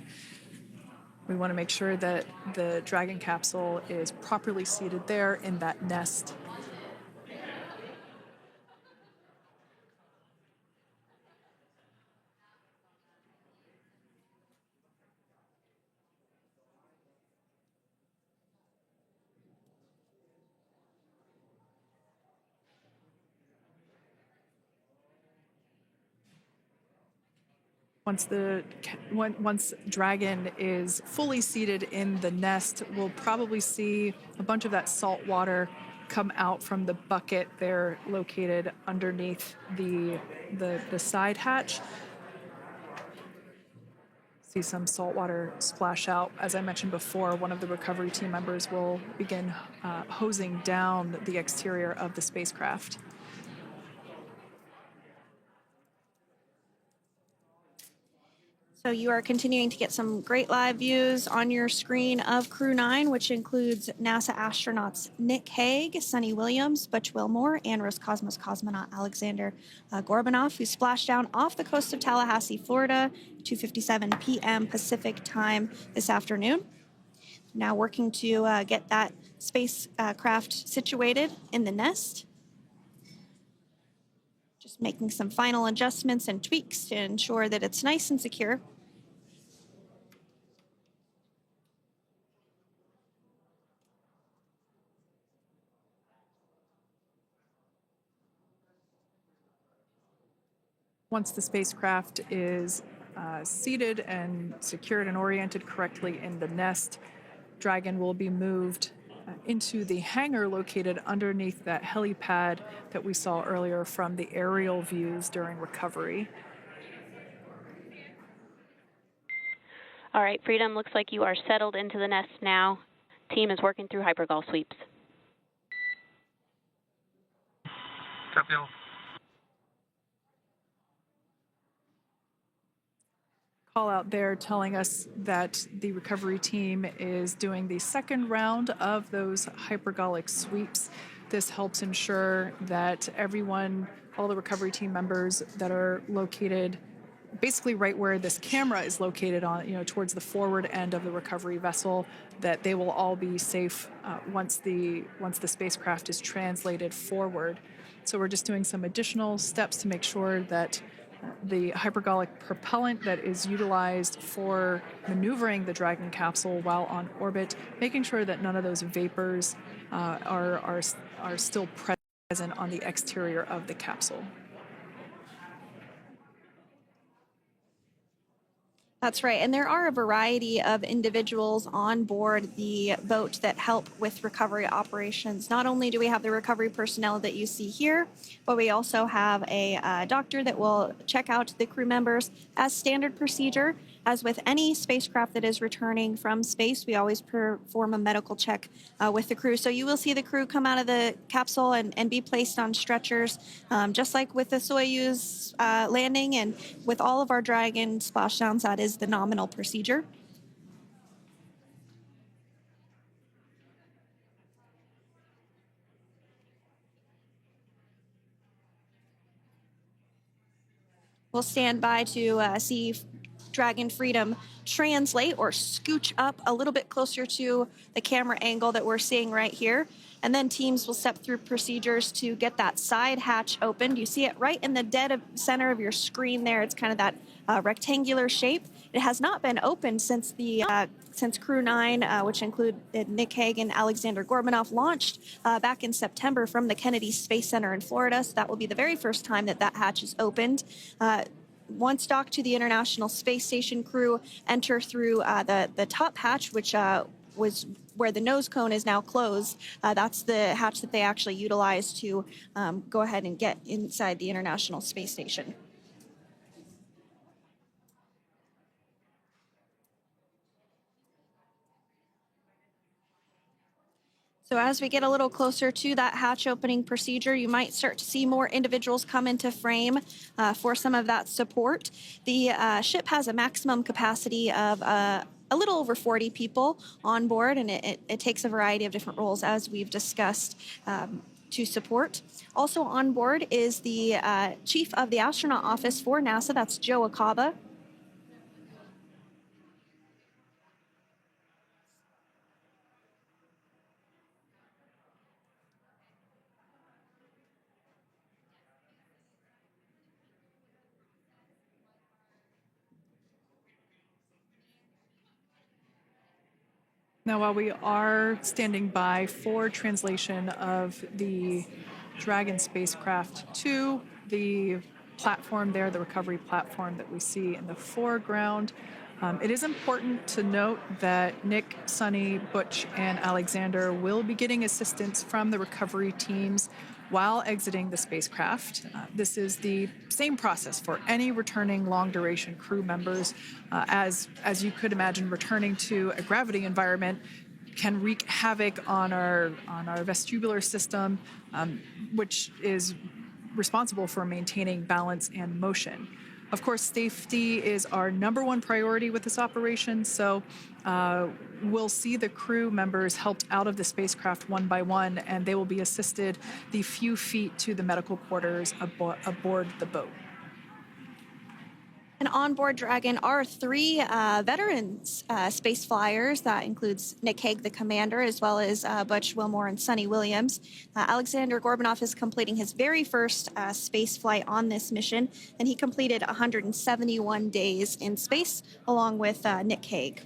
We want to make sure that the Dragon capsule is properly seated there in that nest. Once Dragon is fully seated in the nest, we'll probably see a bunch of that salt water come out from the bucket there located underneath the side hatch. See some salt water splash out. As I mentioned before, one of the recovery team members will begin hosing down the exterior of the spacecraft. So you are continuing to get some great live views on your screen of Crew-9, which includes NASA astronauts Nick Hague, Sunny Williams, Butch Wilmore, and Roscosmos cosmonaut Alexander Gorbanov, who splashed down off the coast of Tallahassee, Florida, 2:57 p.m. Pacific time this afternoon. Now working to get that spacecraft situated in the nest. Just making some final adjustments and tweaks to ensure that it's nice and secure. Once the spacecraft is seated and secured and oriented correctly in the nest, Dragon will be moved into the hangar located underneath that helipad that we saw earlier from the aerial views during recovery. All right, Freedom, looks like you are settled into the nest now. Team is working through hypergol sweeps. Sheffield. Call out there telling us that the recovery team is doing the second round of those hypergolic sweeps. This helps ensure that everyone, all the recovery team members that are located basically right where this camera is located on, towards the forward end of the recovery vessel, that they will all be safe once the spacecraft is translated forward. So we're just doing some additional steps to make sure that the hypergolic propellant that is utilized for maneuvering the Dragon capsule while on orbit, making sure that none of those vapors are still present on the exterior of the capsule. That's right. And there are a variety of individuals on board the boat that help with recovery operations. Not only do we have the recovery personnel that you see here, but we also have a doctor that will check out the crew members as standard procedure. As with any spacecraft that is returning from space, we always perform a medical check with the crew. So you will see the crew come out of the capsule and be placed on stretchers, just like with the Soyuz landing and with all of our Dragon splashdowns. That is the nominal procedure. We'll stand by to see Dragon Freedom translate or scooch up a little bit closer to the camera angle that we're seeing right here. And then teams will step through procedures to get that side hatch opened. You see it right in the dead center of your screen there. It's kind of that rectangular shape. It has not been opened since Crew-9, which included Nick Hague and Alexander Gorbanov, launched back in September from the Kennedy Space Center in Florida. So that will be the very first time that hatch is opened. Once docked to the International Space Station, crew enter through the top hatch, which was where the nose cone is now closed. That's the hatch that they actually utilize to go ahead and get inside the International Space Station. So as we get a little closer to that hatch opening procedure, you might start to see more individuals come into frame for some of that support. The ship has a maximum capacity of a little over 40 people on board, and it takes a variety of different roles, as we've discussed, to support. Also on board is the chief of the astronaut office for NASA, that's Joe Acaba. Now, while we are standing by for translation of the Dragon spacecraft to the platform there, the recovery platform that we see in the foreground, it is important to note that Nick, Sunny, Butch, and Alexander will be getting assistance from the recovery teams while exiting the spacecraft. This is the same process for any returning long-duration crew members. As you could imagine, returning to a gravity environment can wreak havoc on our vestibular system, which is responsible for maintaining balance and motion. Of course, safety is our number one priority with this operation, so we'll see the crew members helped out of the spacecraft one by one, and they will be assisted the few feet to the medical quarters aboard the boat. And on board Dragon are three veteran space flyers. That includes Nick Hague, the commander, as well as Butch Wilmore and Sonny Williams. Alexander Gorbanov is completing his very first space flight on this mission, and he completed 171 days in space along with Nick Hague.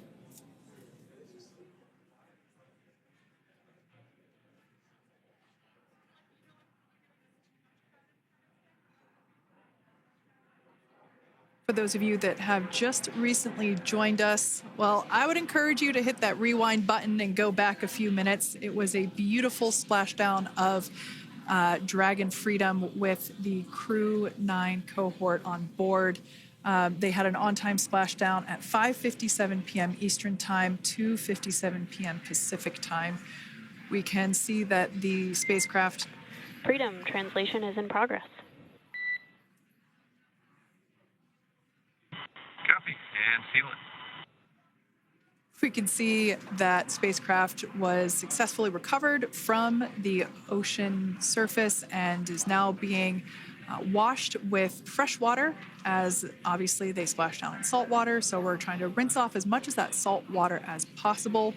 For those of you that have just recently joined us, well, I would encourage you to hit that rewind button and go back a few minutes. It was a beautiful splashdown of Dragon Freedom with the Crew-9 cohort on board. They had an on-time splashdown at 5:57 p.m. Eastern Time, 2:57 p.m. Pacific Time. We can see that the spacecraft Freedom, translation is in progress. Copy, and seal it. We can see that spacecraft was successfully recovered from the ocean surface and is now being washed with fresh water, as obviously they splash down in salt water. So we're trying to rinse off as much of that salt water as possible.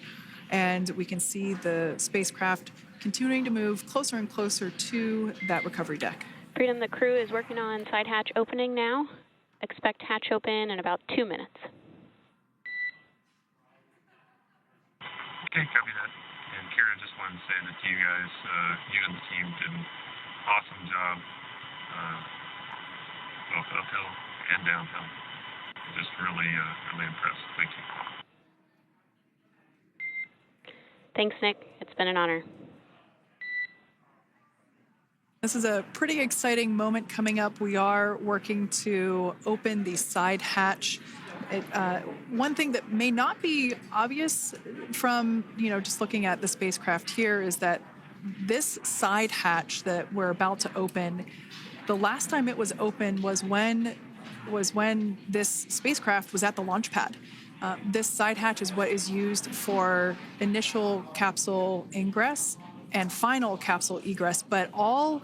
And we can see the spacecraft continuing to move closer and closer to that recovery deck. Freedom, the crew is working on side hatch opening now. Expect hatch open in about 2 minutes. Okay, copy that. And Kira, just wanted to say that you guys, you and the team did an awesome job, both uphill and downhill. Just really, really impressed. Thank you. Thanks, Nick. It's been an honor. This is a pretty exciting moment coming up. We are working to open the side hatch. One thing that may not be obvious from, just looking at the spacecraft here is that this side hatch that we're about to open, the last time it was open was when this spacecraft was at the launch pad. This side hatch is what is used for initial capsule ingress and final capsule egress, but all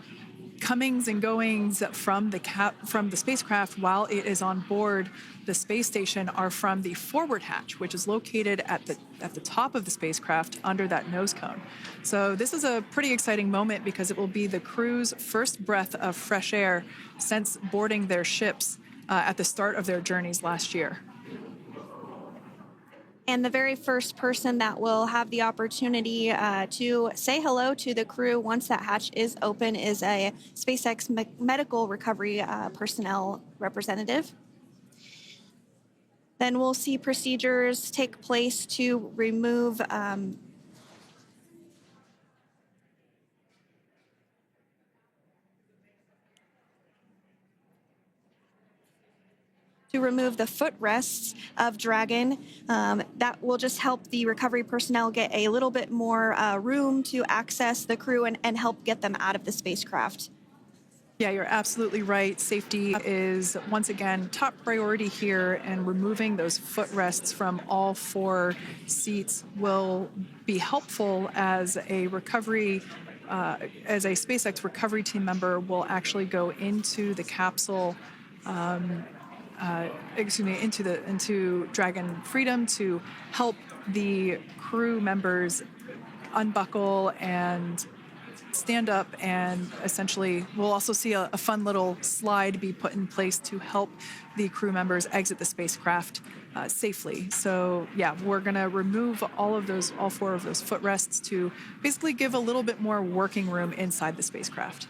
comings and goings from the spacecraft while it is on board the space station are from the forward hatch, which is located at the top of the spacecraft under that nose cone. So this is a pretty exciting moment because it will be the crew's first breath of fresh air since boarding their ships at the start of their journeys last year. And the very first person that will have the opportunity to say hello to the crew once that hatch is open is a SpaceX medical recovery personnel representative. Then we'll see procedures take place to remove the footrests of Dragon. That will just help the recovery personnel get a little bit more room to access the crew and help get them out of the spacecraft. Yeah, you're absolutely right. Safety is, once again, top priority here, and removing those footrests from all 4 seats will be helpful as a SpaceX recovery team member will actually go into the capsule into Dragon Freedom to help the crew members unbuckle and stand up, and essentially we'll also see a fun little slide be put in place to help the crew members exit the spacecraft safely. So yeah, we're going to remove all 4 of those footrests to basically give a little bit more working room inside the spacecraft.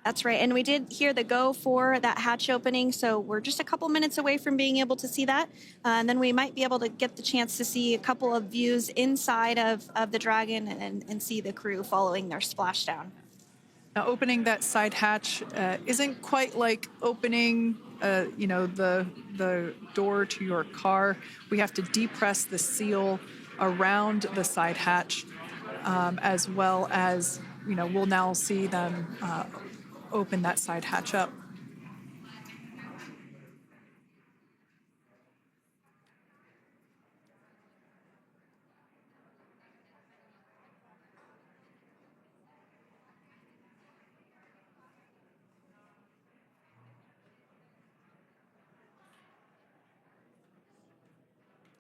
That's right. And we did hear the go for that hatch opening, so we're just a couple minutes away from being able to see that. And then we might be able to get the chance to see a couple of views inside of the Dragon and see the crew following their splashdown. Now, opening that side hatch isn't quite like opening, the door to your car. We have to depress the seal around the side hatch, as well as, we'll now see them open that side hatch up.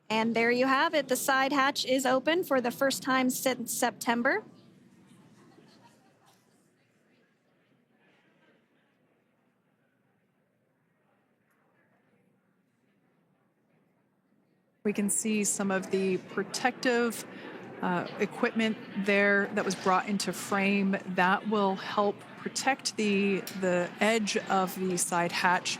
And there you have it. The side hatch is open for the first time since September. We can see some of the protective equipment there that was brought into frame that will help protect the edge of the side hatch,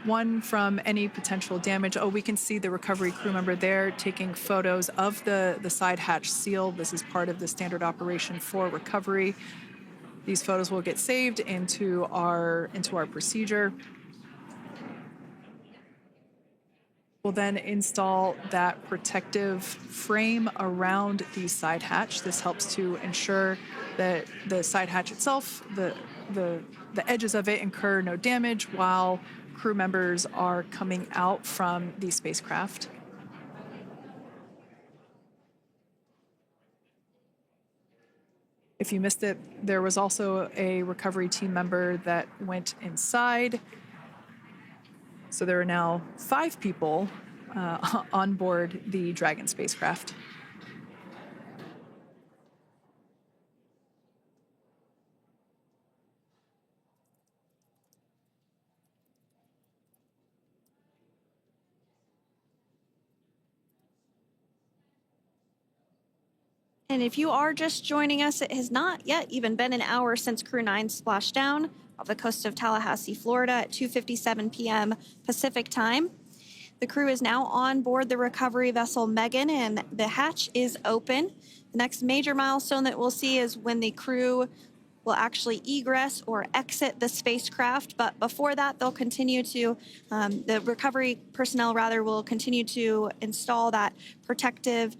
one from any potential damage. Oh, we can see the recovery crew member there taking photos of the side hatch seal. This is part of the standard operation for recovery. These photos will get saved into our procedure. We'll then install that protective frame around the side hatch. This helps to ensure The side hatch itself, the edges of it incur no damage while crew members are coming out from the spacecraft. If you missed it, there was also a recovery team member that went inside. So there are now 5 people on board the Dragon spacecraft. And if you are just joining us, it has not yet even been an hour since Crew-9 splashed down off the coast of Tallahassee, Florida at 2:57 p.m. Pacific time. The crew is now on board the recovery vessel Megan, and the hatch is open. The next major milestone that we'll see is when the crew will actually egress or exit the spacecraft. But before that, they'll continue to, the recovery personnel rather, will continue to install that protective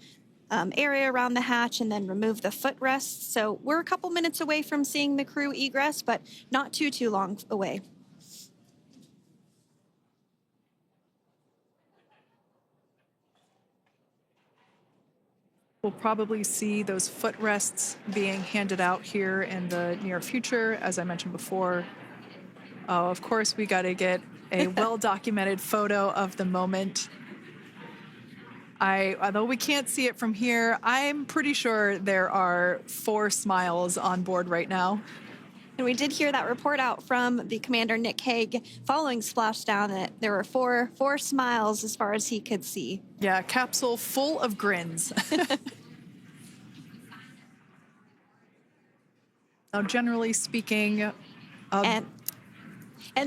area around the hatch and then remove the footrests. So we're a couple minutes away from seeing the crew egress, but not too long away. We'll probably see those footrests being handed out here in the near future, as I mentioned before. Oh, of course, we got to get a well-documented photo of the moment. Although we can't see it from here, I'm pretty sure there are 4 smiles on board right now. And we did hear that report out from the commander, Nick Hague, following splashdown, that there were four smiles as far as he could see. Yeah, capsule full of grins. Now, generally speaking... And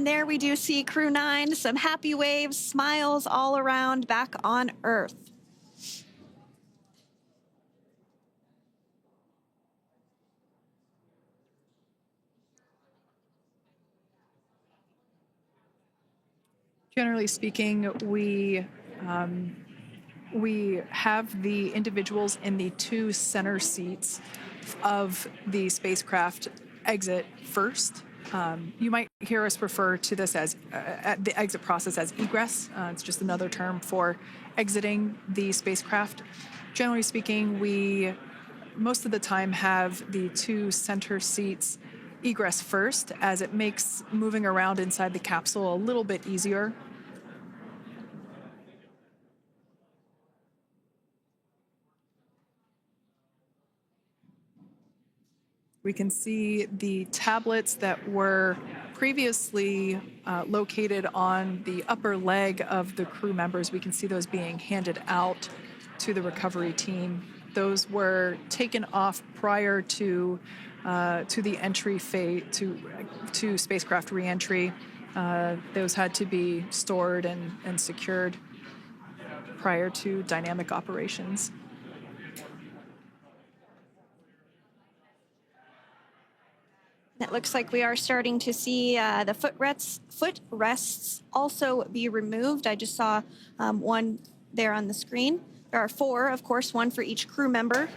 there we do see Crew-9, some happy waves, smiles all around back on Earth. Generally speaking, we have the individuals in the 2 center seats of the spacecraft exit first. You might hear us refer to this as the exit process as egress. It's just another term for exiting the spacecraft. Generally speaking, we most of the time have the 2 center seats egress first, as it makes moving around inside the capsule a little bit easier. We can see the tablets that were previously located on the upper leg of the crew members. We can see those being handed out to the recovery team. Those were taken off prior to the entry phase, to spacecraft reentry. Those had to be stored and secured prior to dynamic operations. It looks like we are starting to see the footrests also be removed. I just saw one there on the screen. There are 4, of course, 1 for each crew member.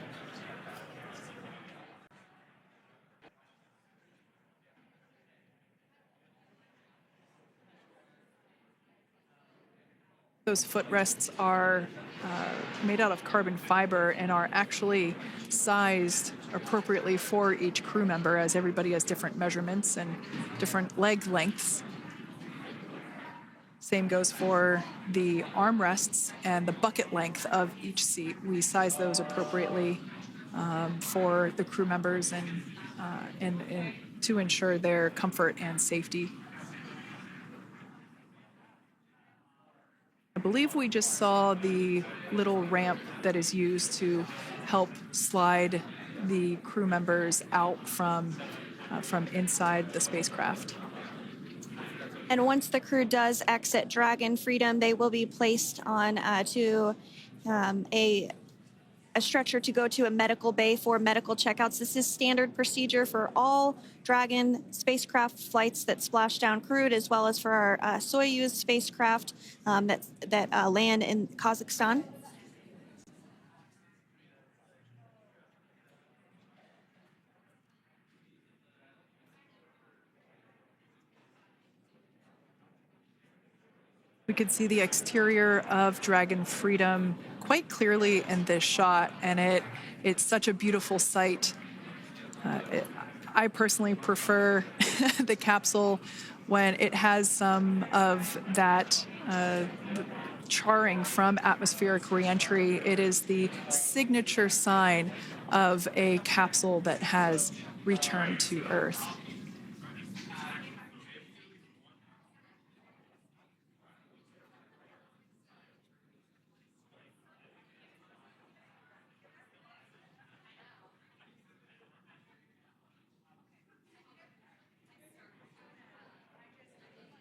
Those footrests are made out of carbon fiber and are actually sized appropriately for each crew member, as everybody has different measurements and different leg lengths. Same goes for the armrests and the bucket length of each seat. We size those appropriately for the crew members and to ensure their comfort and safety. I believe we just saw the little ramp that is used to help slide the crew members out from inside the spacecraft. And once the crew does exit Dragon Freedom, they will be placed on to a stretcher to go to a medical bay for medical checkouts. This is standard procedure for all Dragon spacecraft flights that splash down crewed, as well as for our Soyuz spacecraft that land in Kazakhstan. We could see the exterior of Dragon Freedom quite clearly in this shot, and it's such a beautiful sight. I personally prefer the capsule when it has some of that charring from atmospheric reentry. It is the signature sign of a capsule that has returned to Earth.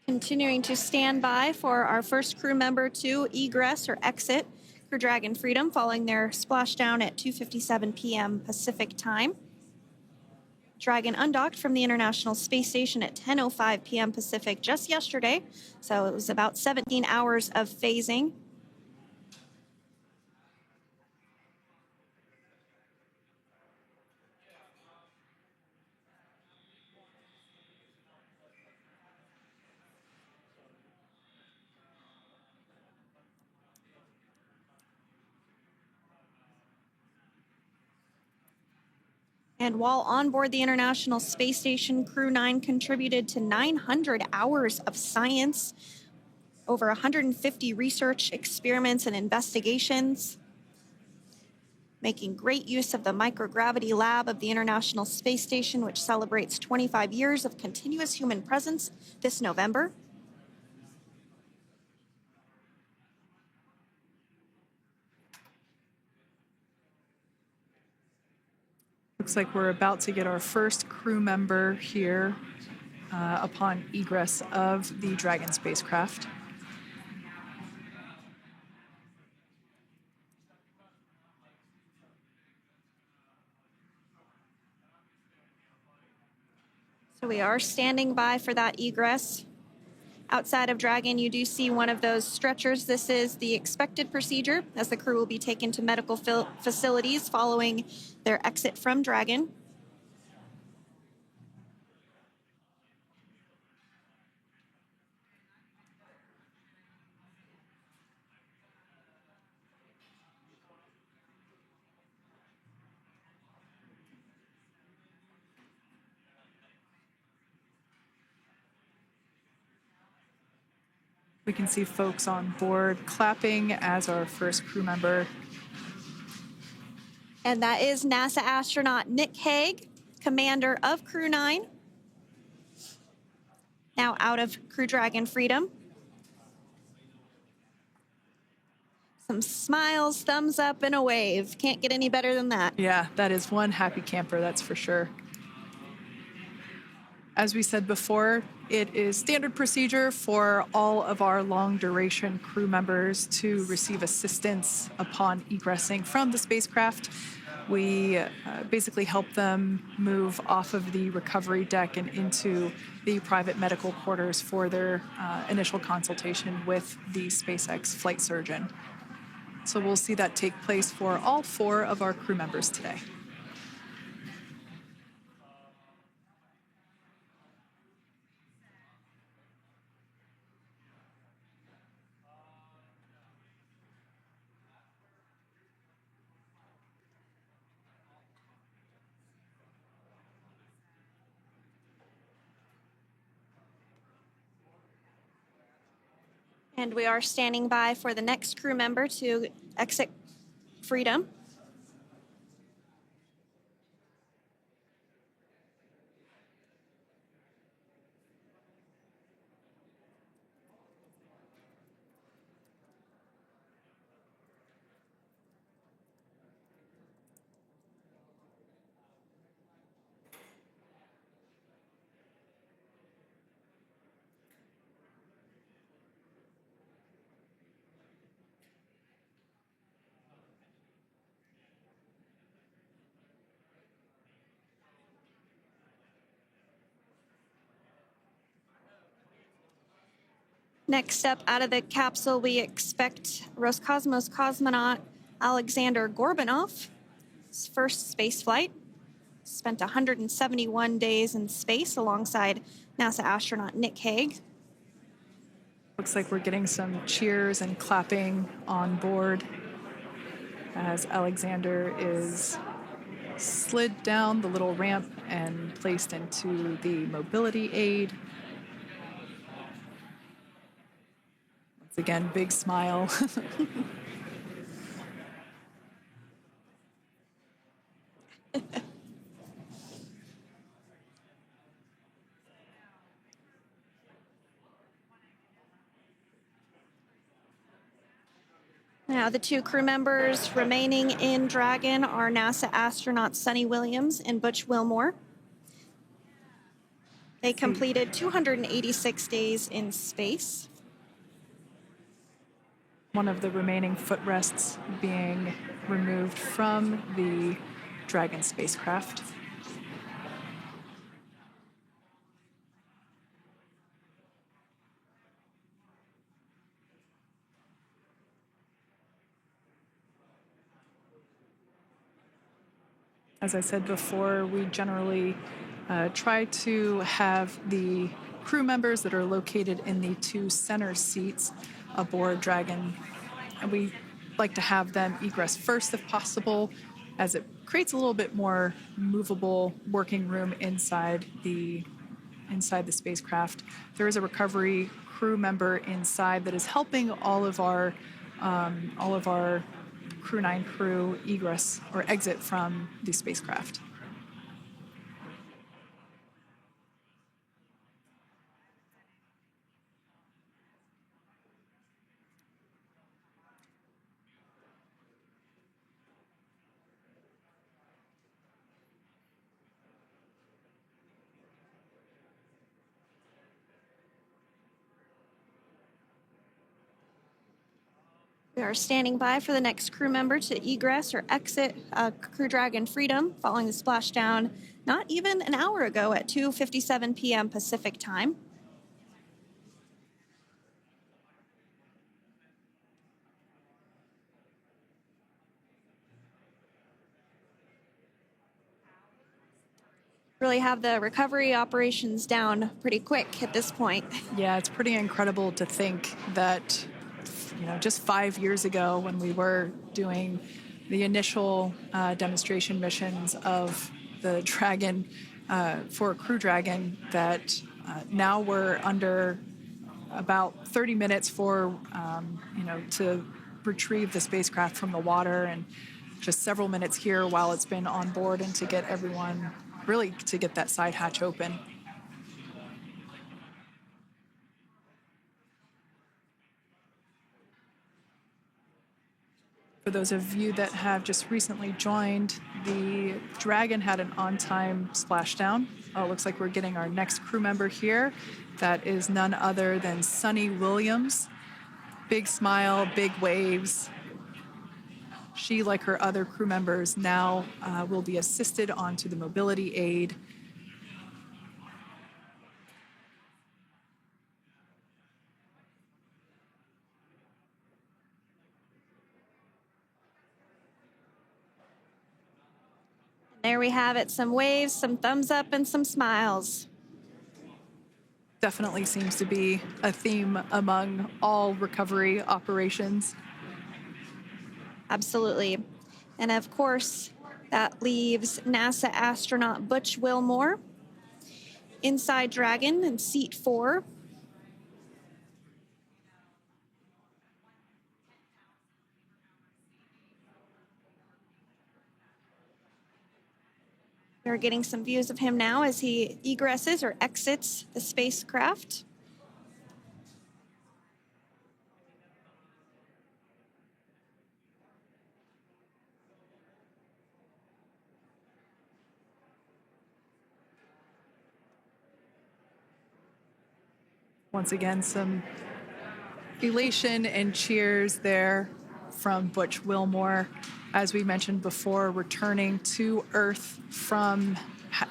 Continuing to stand by for our first crew member to egress or exit Crew Dragon Freedom following their splashdown at 2:57 p.m. Pacific time. Dragon undocked from the International Space Station at 10:05 p.m. Pacific just yesterday, so it was about 17 hours of phasing. And while on board the International Space Station, Crew-9 contributed to 900 hours of science, over 150 research experiments and investigations, making great use of the microgravity lab of the International Space Station, which celebrates 25 years of continuous human presence this November. Looks like we're about to get our first crew member here upon egress of the Dragon spacecraft. So we are standing by for that egress. Outside of Dragon, you do see one of those stretchers. This is the expected procedure as the crew will be taken to medical facilities following their exit from Dragon. We can see folks on board clapping as our first crew member. And that is NASA astronaut Nick Hague, commander of Crew-9, now out of Crew Dragon Freedom. Some smiles, thumbs up, and a wave. Can't get any better than that. Yeah, that is one happy camper, that's for sure. As we said before, it is standard procedure for all of our long-duration crew members to receive assistance upon egressing from the spacecraft. We basically help them move off of the recovery deck and into the private medical quarters for their initial consultation with the SpaceX flight surgeon. So we'll see that take place for all 4 of our crew members today. And we are standing by for the next crew member to exit Freedom. Next up out of the capsule, we expect Roscosmos cosmonaut Alexander Gorbanov. His first space flight. Spent 171 days in space alongside NASA astronaut Nick Hague. Looks like we're getting some cheers and clapping on board as Alexander is slid down the little ramp and placed into the mobility aid. Once again, big smile. Now, the two crew members remaining in Dragon are NASA astronauts Sunny Williams and Butch Wilmore. They completed 286 days in space. One of the remaining footrests being removed from the Dragon spacecraft. As I said before, we generally try to have the crew members that are located in the two center seats aboard Dragon, and we like to have them egress first if possible, as it creates a little bit more movable working room inside the spacecraft. There is a recovery crew member inside that is helping all of our Crew-9 crew egress or exit from the spacecraft. We are standing by for the next crew member to egress or exit Crew Dragon Freedom following the splashdown not even an hour ago at 2:57 p.m. Pacific time. Really have the recovery operations down pretty quick at this point. Yeah, it's pretty incredible to think that, just 5 years ago when we were doing the initial demonstration missions of the Dragon for Crew Dragon, that now we're under about 30 minutes for, to retrieve the spacecraft from the water, and just several minutes here while it's been on board and to get everyone, really to get that side hatch open. For those of you that have just recently joined, the Dragon had an on-time splashdown. Looks like we're getting our next crew member here. That is none other than Sunny Williams. Big smile, big waves. She, like her other crew members, now will be assisted onto the mobility aid. There we have it, some waves, some thumbs up, and some smiles. Definitely seems to be a theme among all recovery operations. Absolutely. And of course, that leaves NASA astronaut Butch Wilmore inside Dragon in seat 4. We're getting some views of him now as he egresses or exits the spacecraft. Once again, some elation and cheers there from Butch Wilmore. As we mentioned before, returning to Earth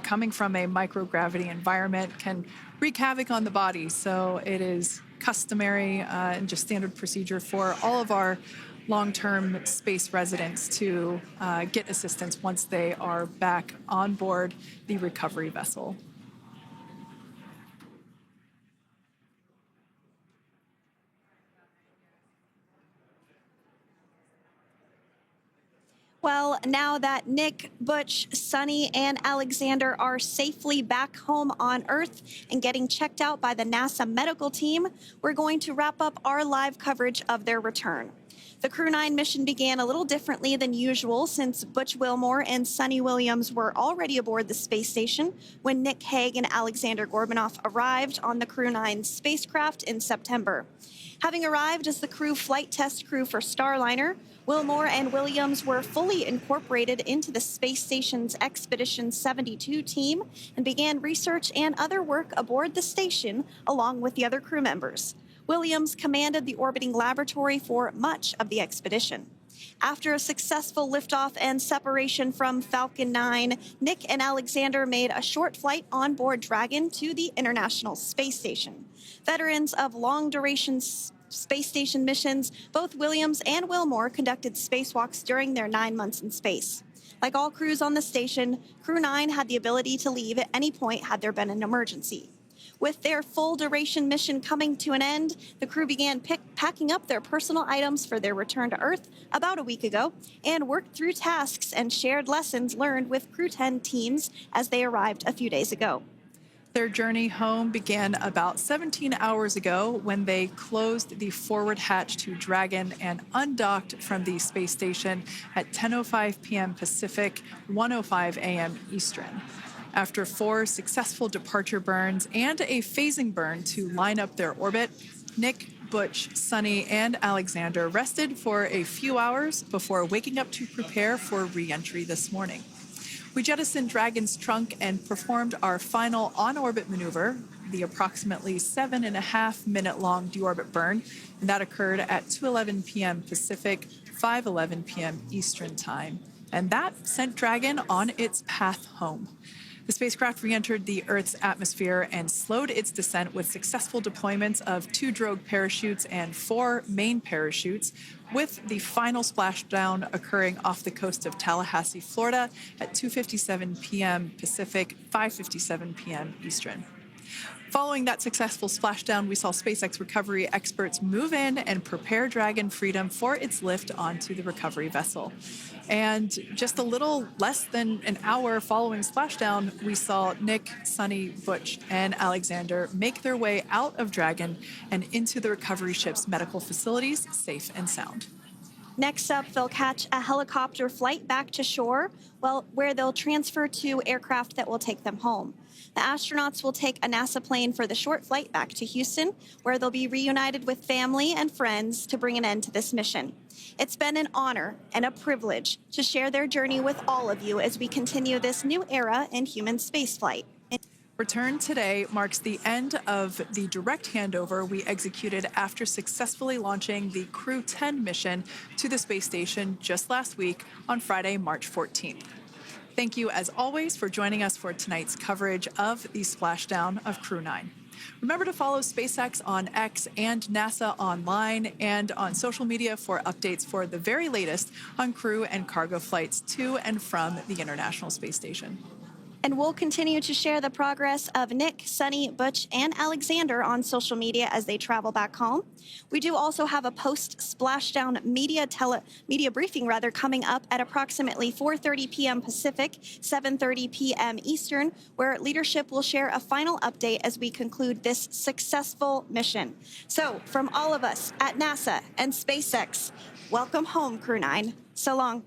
coming from a microgravity environment can wreak havoc on the body. So it is customary and just standard procedure for all of our long-term space residents to get assistance once they are back on board the recovery vessel. Well, now that Nick, Butch, Sunny, and Alexander are safely back home on Earth and getting checked out by the NASA medical team, we're going to wrap up our live coverage of their return. The Crew-9 mission began a little differently than usual since Butch Wilmore and Sunny Williams were already aboard the space station when Nick Hague and Alexander Gorbunoff arrived on the Crew-9 spacecraft in September. Having arrived as the crew flight test crew for Starliner, Wilmore and Williams were fully incorporated into the space station's Expedition 72 team and began research and other work aboard the station along with the other crew members. Williams commanded the orbiting laboratory for much of the expedition. After a successful liftoff and separation from Falcon 9, Nick and Alexander made a short flight on board Dragon to the International Space Station. Veterans of long-duration space station missions, both Williams and Wilmore conducted spacewalks during their 9 months in space. Like all crews on the station, Crew-9 had the ability to leave at any point had there been an emergency. With their full-duration mission coming to an end, the crew began packing up their personal items for their return to Earth about a week ago and worked through tasks and shared lessons learned with Crew-10 teams as they arrived a few days ago. Their journey home began about 17 hours ago when they closed the forward hatch to Dragon and undocked from the space station at 10:05 p.m. Pacific, 1:05 a.m. Eastern. After 4 successful departure burns and a phasing burn to line up their orbit, Nick, Butch, Sunny, and Alexander rested for a few hours before waking up to prepare for re-entry this morning. We jettisoned Dragon's trunk and performed our final on-orbit maneuver, the approximately 7.5-minute-long deorbit burn, and that occurred at 2:11 p.m. Pacific, 5:11 p.m. Eastern Time. And that sent Dragon on its path home. The spacecraft re-entered the Earth's atmosphere and slowed its descent with successful deployments of 2 drogue parachutes and 4 main parachutes, with the final splashdown occurring off the coast of Tallahassee, Florida at 2:57 p.m. Pacific, 5:57 p.m. Eastern. Following that successful splashdown, we saw SpaceX recovery experts move in and prepare Dragon Freedom for its lift onto the recovery vessel. And just a little less than an hour following splashdown, we saw Nick, Sunny, Butch, and Alexander make their way out of Dragon and into the recovery ship's medical facilities, safe and sound. Next up, they'll catch a helicopter flight back to shore, where they'll transfer to aircraft that will take them home. The astronauts will take a NASA plane for the short flight back to Houston, where they'll be reunited with family and friends to bring an end to this mission. It's been an honor and a privilege to share their journey with all of you as we continue this new era in human spaceflight. Return today marks the end of the direct handover we executed after successfully launching the Crew-10 mission to the space station just last week on Friday, March 14th. Thank you, as always, for joining us for tonight's coverage of the splashdown of Crew-9. Remember to follow SpaceX on X and NASA online and on social media for updates for the very latest on crew and cargo flights to and from the International Space Station. And we'll continue to share the progress of Nick, Sunny, Butch, and Alexander on social media as they travel back home. We do also have a post-splashdown media briefing coming up at approximately 4:30 p.m. Pacific, 7:30 p.m. Eastern, where leadership will share a final update as we conclude this successful mission. So, from all of us at NASA and SpaceX, welcome home, Crew-9. So long.